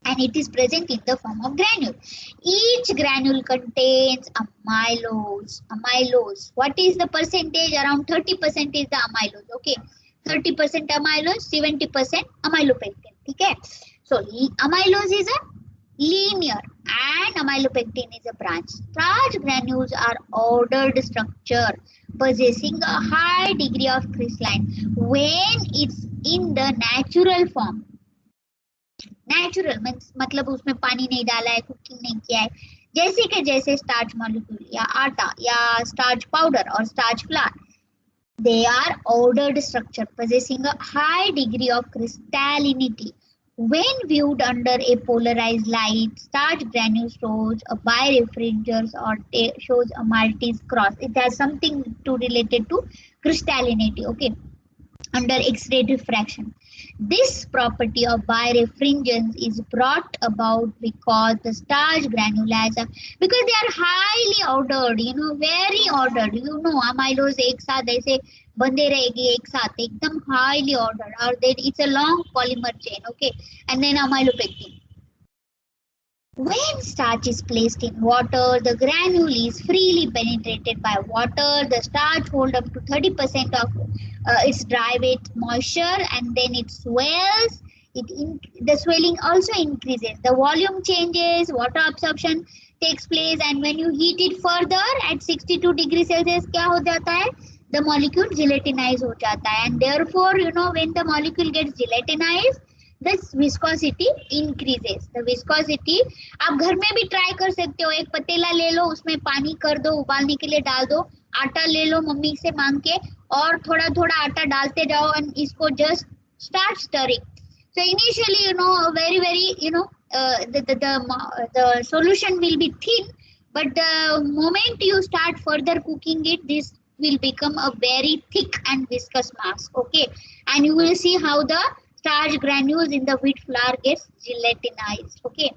And it is present in the form of granule. Each granule contains amylose. Amylose. What is the percentage? Around 30% is the amylose. Okay, 30% amylose, 70% amylopectin. Okay. So amylose is a linear and amylopectin is a branch. Starch granules are ordered structure possessing a high degree of crystalline when it's in the natural form. Natural मतलब उसमें पानी नहीं डाला है, cooking नहीं किया है, जैसे कि जैसे स्टार्च मॉलिक्यूल या आटा या स्टार्च पाउडर और starch flower, they are ordered structure possessing a high degree of crystallinity. When viewed under a polarized light, starch granule shows a birefringence or shows a Maltese cross. It has something to related to crystallinity. Okay, under X-ray diffraction. This property of birefringence is brought about because the starch granule because they are highly ordered, you know, very ordered. You know, amylose एक साथ ऐसे बंधे रहेगी एक साथ, एकदम highly ordered, or that it's a long polymer chain. Okay, and then amylopectin. When starch is placed in water, the granule is freely penetrated by water. The starch holds up to 30% of its dry weight moisture, and then it swells. The swelling also increases. The volume changes, water absorption takes place, and when you heat it further at 62 degrees Celsius, क्या हो जाता है? The molecule gelatinized हो जाता है, and therefore, you know, when the molecule gets gelatinized, this viscosity increases. The viscosity आप घर में भी ट्राई कर सकते हो. एक पतीला ले लो, उसमें पानी कर दो, उबालने के लिए डाल दो, आटा ले लो मम्मी से मांग के और थोड़ा थोड़ा आटा डालते जाओ and इसको just start stirring. So initially, you know, very you know, the solution will be thin, but the moment you start further cooking it, this will become a very thick and viscous mass. Okay, and you will see how the starch granules in the wheat flour gets gelatinized. Okay,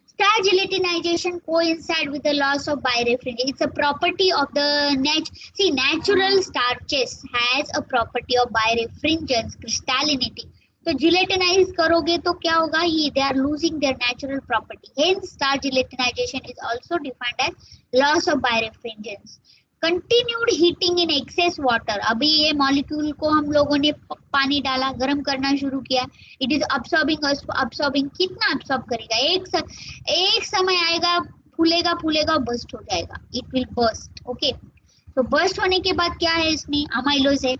starch gelatinization coincides with the loss of birefringence. It's a property of the natural starches has a property of birefringence, crystallinity. तो gelatinized करोगे तो क्या होगा? They are losing their natural property. Hence, starch gelatinization is also defined as loss of birefringence. Continued heating in excess water. अभी ये molecule को हम लोगों ने पानी डाला, गर्म करना शुरू किया. It is absorbing. कितना absorb करेगा? एक समय आएगा, फूलेगा burst हो जाएगा. It will burst. Okay. तो burst होने के बाद क्या है इसमें? amylose है.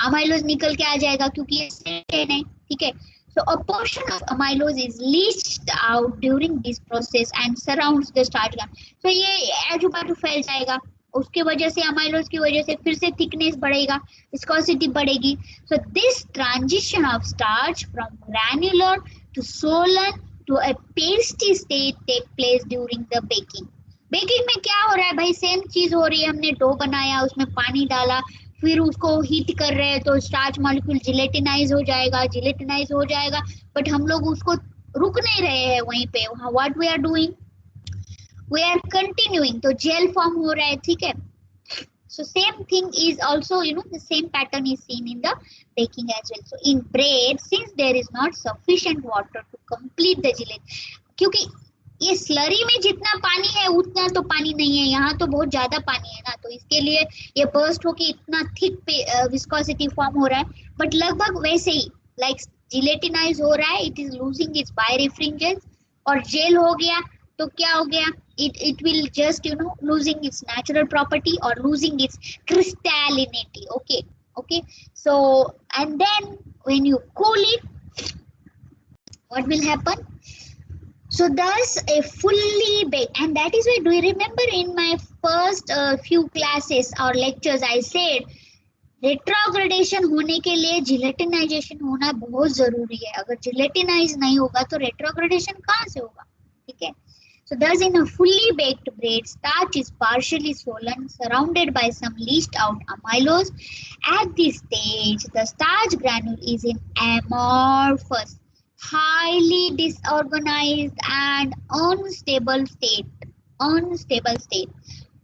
amylose निकल के आ जाएगा क्योंकि ये चेन है. ठीक है. So a portion of amylose is leached out during this process and surrounds the starch gland. So ये आजू-बाजू फैल जाएगा. उसके वजह से amylose की वजह से फिर से thickness बढ़ेगा, viscosity बढ़ेगी. So this transition of starch from granular to swollen to a pasty state take place during the baking. Baking में क्या हो रहा है भाई? सेम चीज हो रही है. हमने डो बनाया, उसमें पानी डाला, फिर उसको हीट कर रहे हैं तो स्टार्च मॉलिक्यूल जिलेटिनाइज हो जाएगा, बट हम लोग उसको रुक नहीं रहे हैं वहीं पे. What we are doing? We are continuing. तो जेल फॉर्म हो रहा है. ठीक है. So same thing is also, you know, the same pattern is seen in the baking as well. So in bread, since there is not sufficient water to complete the gelatin, क्योंकि ये slurry में जितना पानी है उतना तो पानी नहीं है, यहाँ तो बहुत ज्यादा पानी है ना, तो इसके लिए ये बर्स्ट होके इतना थिक विस्कोसिटी फॉर्म हो रहा है. बट लगभग वैसे ही लाइक जिलेटिनाइज हो रहा है, इट इज लूजिंग इट्स बायरेफ्रिंजेंस, और जेल हो गया तो क्या हो गया? it will just, you know, losing its natural property or losing its crystallinity. Okay, so and then when you cool it, what will happen? So thus a fully baked, and that is why, do you remember in my first few classes or lectures I said रेट्रोग्रेडेशन होने के लिए gelatinisation होना बहुत जरूरी है. अगर जिलेटिनाइज नहीं होगा तो रेट्रोग्रेडेशन कहाँ से होगा? ठीक है. So thus in a fully baked bread, starch is partially swollen, surrounded by some leached out amylose. At this stage, the starch granule is in amorphous, highly disorganized and unstable state.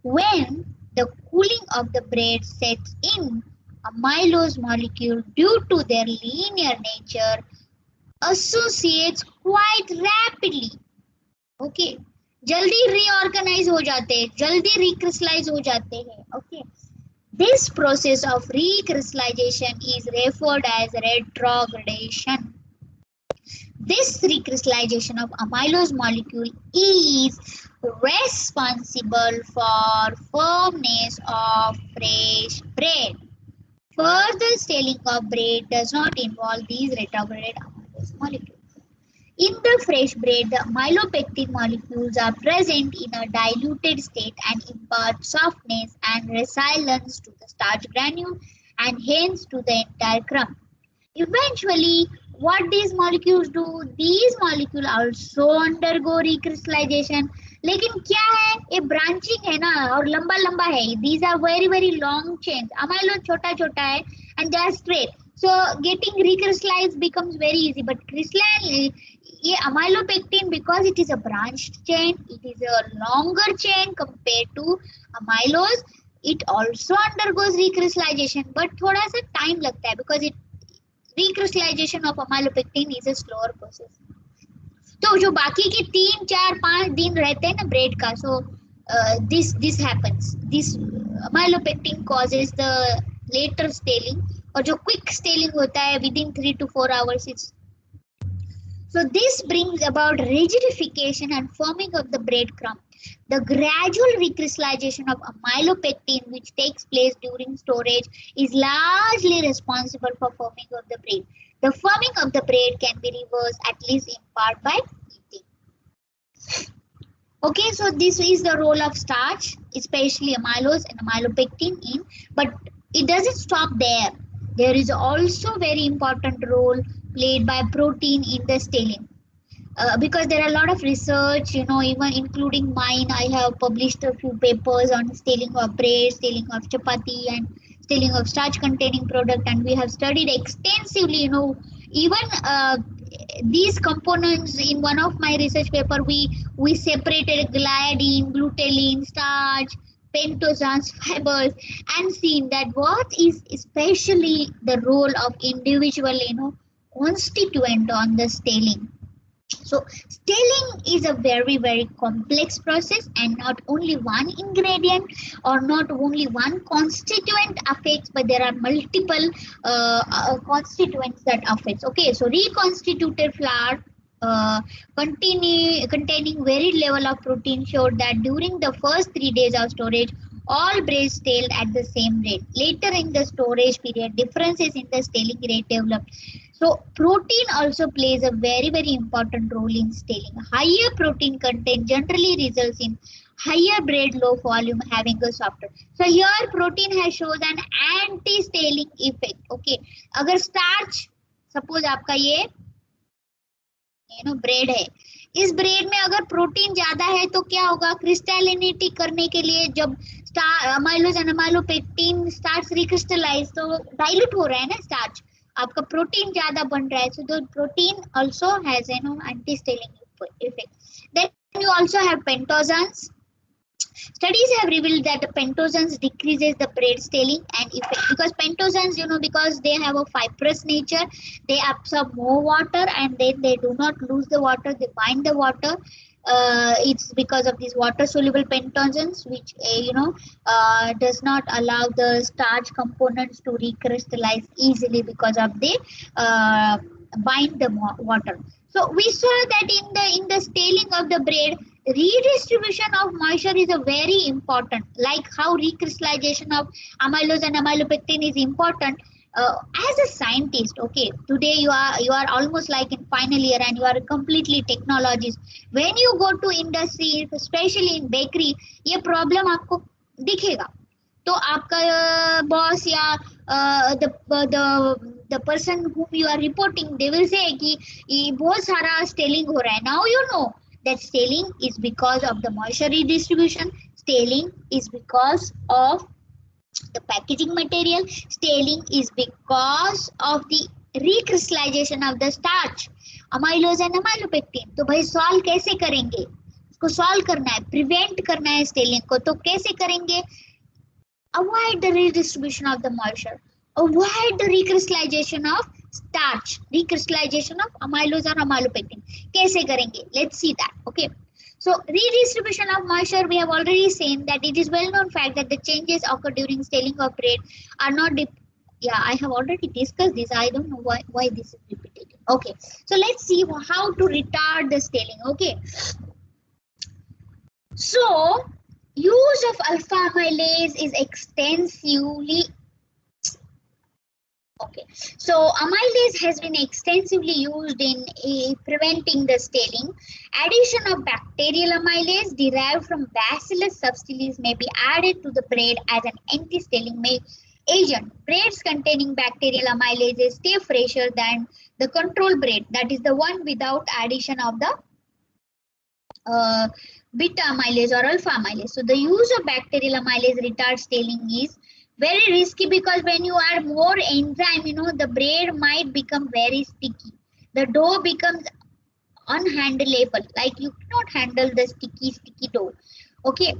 When the cooling of the bread sets in, amylose molecule, due to their linear nature, associates quite rapidly. Okay, जल्दी reorganize हो जाते हैं, जल्दी recrystallize हो जाते हैं. Okay, this process of recrystallization is referred as retrogradation. This recrystallization of amylose molecule is responsible for firmness of fresh bread. Further staling of bread does not involve these retrograded amylose molecules. In the fresh bread, the amylopectin molecules are present in a diluted state and impart softness and resilience to the starch granule and hence to the entire crumb. Eventually, what these molecules do, these molecules also undergo recrystallization. लेकिन क्या है, ये branching है ना और लंबा लंबा है. These are very very long chains. Amylose छोटा छोटा है and they are straight. So getting recrystallized becomes very easy. But crystalline, ये amylopectin, because it is a branched chain, it is a longer chain compared to amylose. It also undergoes recrystallization, but थोड़ा सा time लगता है because recrystallization of amylopectin is a slower process. तो जो बाकी के 3, 4, 5 दिन रहते हैं ना ब्रेड का, so this happens. This amylopectin causes the later staling, और जो quick staling होता है within 3 to 4 hours. So this brings about rigidification and forming of the breadcrumb. The gradual recrystallization of amylopectin, which takes place during storage, is largely responsible for forming of the bread. The forming of the bread can be reversed at least in part by eating. Okay, so this is the role of starch, especially amylose and amylopectin but it doesn't stop there. There is also very important role played by protein in the staling. Because there are a lot of research, even including mine, I have published a few papers on staling of bread, staling of chapati, and staling of starch containing product, and we have studied extensively, even these components. In one of my research paper, we separated gliadin, glutenin, starch, pentosans, fibers, and seen that what is especially the role of individual, constituent on the staling. So staling is a very very complex process, and not only one ingredient or not only one constituent affects, but there are multiple constituents that affects. Okay, so reconstituted flour containing very level of protein showed that during the first 3 days of storage, all bread staled at the same rate. Later in the storage period, differences in the staling rate developed. So protein also plays a very very important role in staling. Higher protein content generally results in higher bread, low volume, having a softer. So here protein has shows an anti-staling effect. Okay, अगर starch, suppose आपका ये bread है, इस bread में अगर protein ज्यादा है तो क्या होगा, क्रिस्टलिनिटी करने के लिए जब amylose and amylopectin starts recrystallise, तो डाइल्यूट हो रहा है ना स्टार्च, आपका प्रोटीन ज्यादा बन रहा है. So the protein also has anti staling effect. Then you also have pentosans. Studies have revealed that the pentosans decreases the bread staling and effect, because pentosans, because they have a fibrous nature, they absorb more water and then they do not lose the water, they bind the water. It's because of these water soluble pentosans which does not allow the starch components to recrystallize easily because of they bind the water. So we saw that in the staling of the bread, redistribution of moisture is a very important, like how recrystallization of amylose and amylopectin is important. As a scientist, okay, today you are almost like in final year and you are completely technologist. When you go to industry, especially in bakery, ये problem आपको दिखेगा. तो आपका boss या the person whom you are reporting, they will say कि ये बहुत सारा staling हो रहा है. Now That staling is because of the moisture redistribution. Staling is because of the packaging material. Staling is because of the recrystallization of the starch, amylose and amylopectin. तो भाई solve कैसे करेंगे? उसको सॉल्व करना है, प्रिवेंट करना है stealing को, तो कैसे करेंगे? Avoid the redistribution of the moisture, avoid the recrystallization of starch, recrystallization of amylose or amylopectin. कैसे करेंगे? Let's see that. Okay. So redistribution of moisture, we have already seen that it is well known fact that the changes occur during staling of bread are not yeah, I have already discussed this. I don't know why this is repeated. Okay, so let's see how to retard the staling. Okay, so use of alpha amylase is extensively. Okay, so amylase has been extensively used in preventing the staling. Addition of bacterial amylase derived from Bacillus subtilis may be added to the bread as an anti-staling agent. Breads containing bacterial amylase stay fresher than the control bread, that is the one without addition of the beta amylase or alpha amylase. So the use of bacterial amylase retards staling is very risky, because when you add more enzyme, the bread might become very sticky. The dough becomes unhandleable, like you cannot handle the sticky dough. Okay,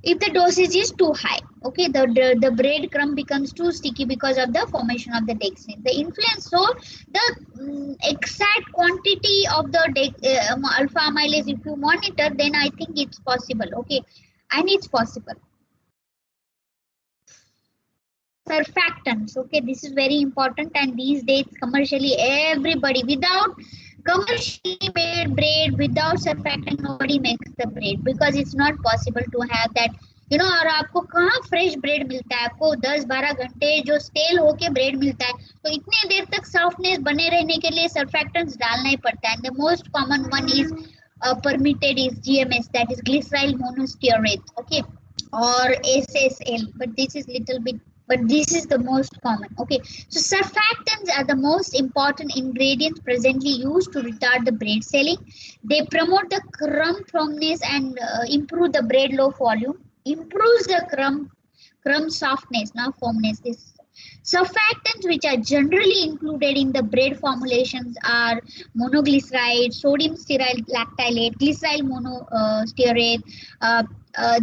if the dosage is too high, okay, the bread crumb becomes too sticky because of the formation of the dextrin. The influence, so the exact quantity of the alpha amylase, if you monitor, then I think it's possible. Okay, and it's possible. Surfactants, okay, this is very important, and these days commercially everybody, without commercially made bread without surfactant, nobody makes the bread, because it's not possible to have that, और आपको कहाँ fresh bread मिलता है? आपको 10-12 घंटे जो stele होके bread मिलता है, तो इतने देर तक सॉफ्टनेस बने रहने के लिए सर्फैक्टेंट्स डालना ही पड़ता है. And the most common one is permitted is GMS, that is glyceryl monostearate, okay, or SSL, but this is little bit, but this is the most common. Okay, so surfactants are the most important ingredients presently used to retard the bread selling. They promote the crumb firmness and improve the bread loaf volume, improves the crumb softness, not firmness. This surfactants which are generally included in the bread formulations are monoglyceride, sodium stearyl lactylate, glyceryl monostearate,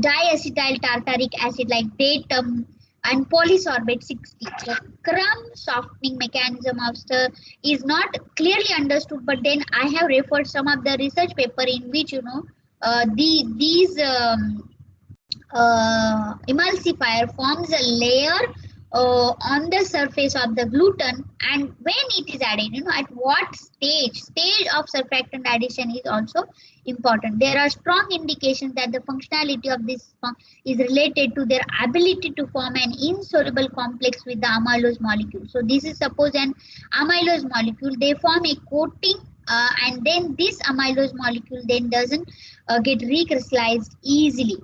diacetyl tartaric acid like datum, and polysorbate 60. The crumb softening mechanism of stir is not clearly understood, but then I have referred some of the research paper in which these emulsifier forms a layer on the surface of the gluten, and when it is added, at what stage of surfactant addition is also important. There are strong indications that the functionality of this is related to their ability to form an insoluble complex with the amylose molecule. So this is suppose an amylose molecule, they form a coating, and then this amylose molecule then doesn't get recrystallized easily.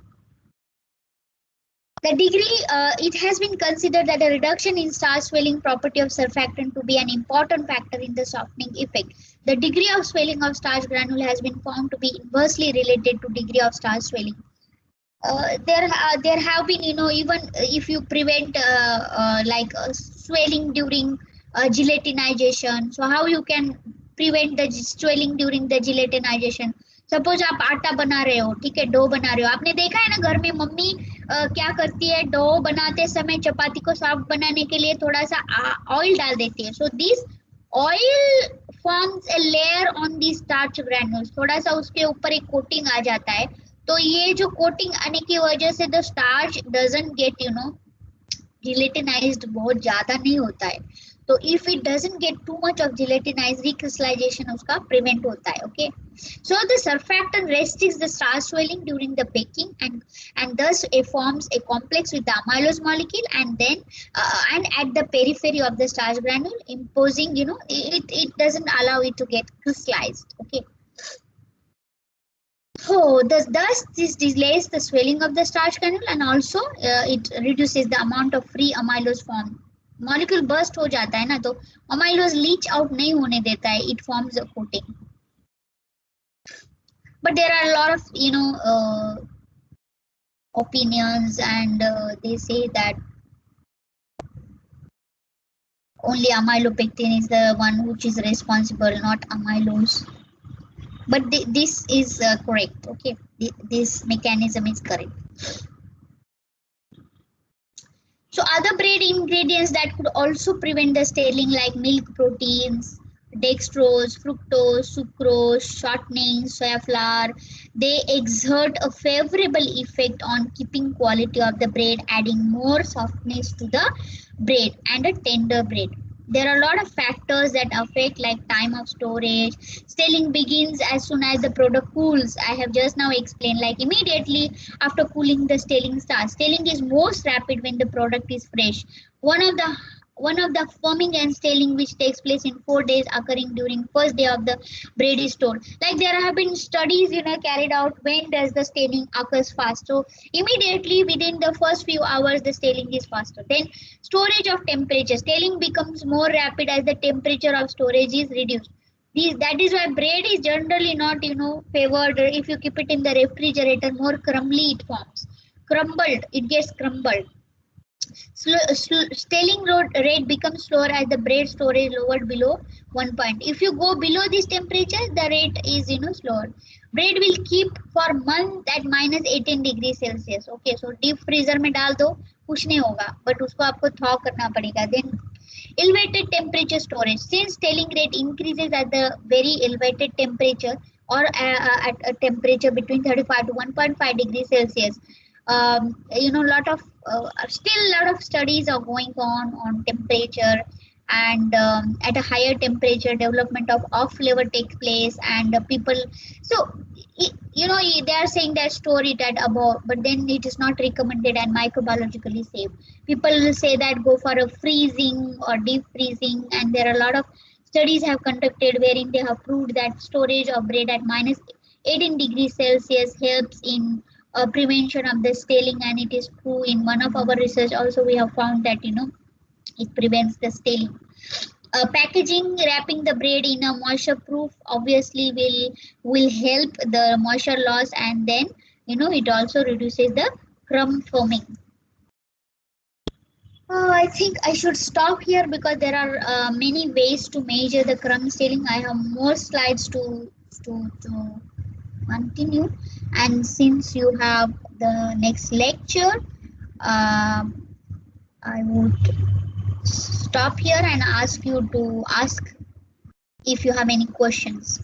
The degree, it has been considered that a reduction in starch swelling property of surfactant to be an important factor in the softening effect. The degree of swelling of starch granule has been found to be inversely related to degree of starch swelling. There have been, even if you prevent swelling during gelatinization, so how you can prevent the swelling during the gelatinization? Suppose आप आटा बना रहे हो, ठीक है, dough बना रहे हो, आपने देखा है ना घर में मम्मी क्या करती है, डो बनाते समय चपाती को सॉफ्ट बनाने के लिए थोड़ा सा ऑयल डाल देती है. So this oil forms a layer on the starch granules, थोड़ा सा उसके ऊपर एक कोटिंग आ जाता है. तो ये जो कोटिंग आने की वजह से द स्टार्च डजंट गेट जिलेटिनाइज्ड, बहुत ज्यादा नहीं होता है. तो if it doesn't get too much of gelatinized, recrystallization उसका prevent होता है. Okay, so the surfactant restricts the starch swelling during the baking, and thus it forms a complex with the amylose molecule, and then and at the periphery of the starch granule, imposing, it doesn't allow it to get crystallized. Okay, so thus this delays the swelling of the starch granule, and also it reduces the amount of free amylose formed. Molecule burst हो जाता है ना, तो amylose Leach out नहीं होने देता है, it forms a coating. But there are a lot of opinions, and they say that only amylopectin is the one which is responsible, not amylose. But this is correct. Okay, this mechanism is correct. So other bread ingredients that could also prevent the staling, like milk proteins, dextrose, fructose, sucrose, shortening, soya flour, they exert a favorable effect on keeping quality of the bread, adding more softness to the bread and a tender bread. There are a lot of factors that affect, like time of storage. Staling begins as soon as the product cools. I have just now explained, like immediately after cooling the staling starts. Staling is most rapid when the product is fresh. One of the firming and staling which takes place in 4 days, occurring during first day of the bread is stored. Like there have been studies carried out when does the staling occurs fast. So immediately within the first few hours the staling is faster. Then storage of temperature. Staling becomes more rapid as the temperature of storage is reduced. That is why bread is generally not favored. If you keep it in the refrigerator, more crumbly it forms. Crumbled, it gets crumbled. Staling rate becomes slower as the bread storage lowered below 1 point. If you go below this temperature, the rate is slower. Bread will keep for month at minus 18 degrees Celsius. Okay, so deep freezer में डाल दो कुछ नहीं होगा, but उसको आपको thaw करना पड़ेगा. Then elevated temperature storage. Since staling rate increases at the very elevated temperature, or at a temperature between 35 to 1.5 degrees Celsius, still a lot of studies are going on temperature, and at a higher temperature development of off flavor takes place, and people, so they are saying that store it at above, but then it is not recommended and microbiologically safe. People will say that go for a freezing or deep freezing, and there are a lot of studies have conducted wherein they have proved that storage of bread at minus 18 degrees Celsius helps in prevention of the staling, and it is true. In one of our research also we have found that it prevents the staling. Packaging, wrapping the bread in a moisture proof obviously will help the moisture loss, and then it also reduces the crumb forming. I think I should stop here because there are many ways to measure the crumb staling. I have more slides to continue, and since you have the next lecture, I would stop here and ask you to ask if you have any questions.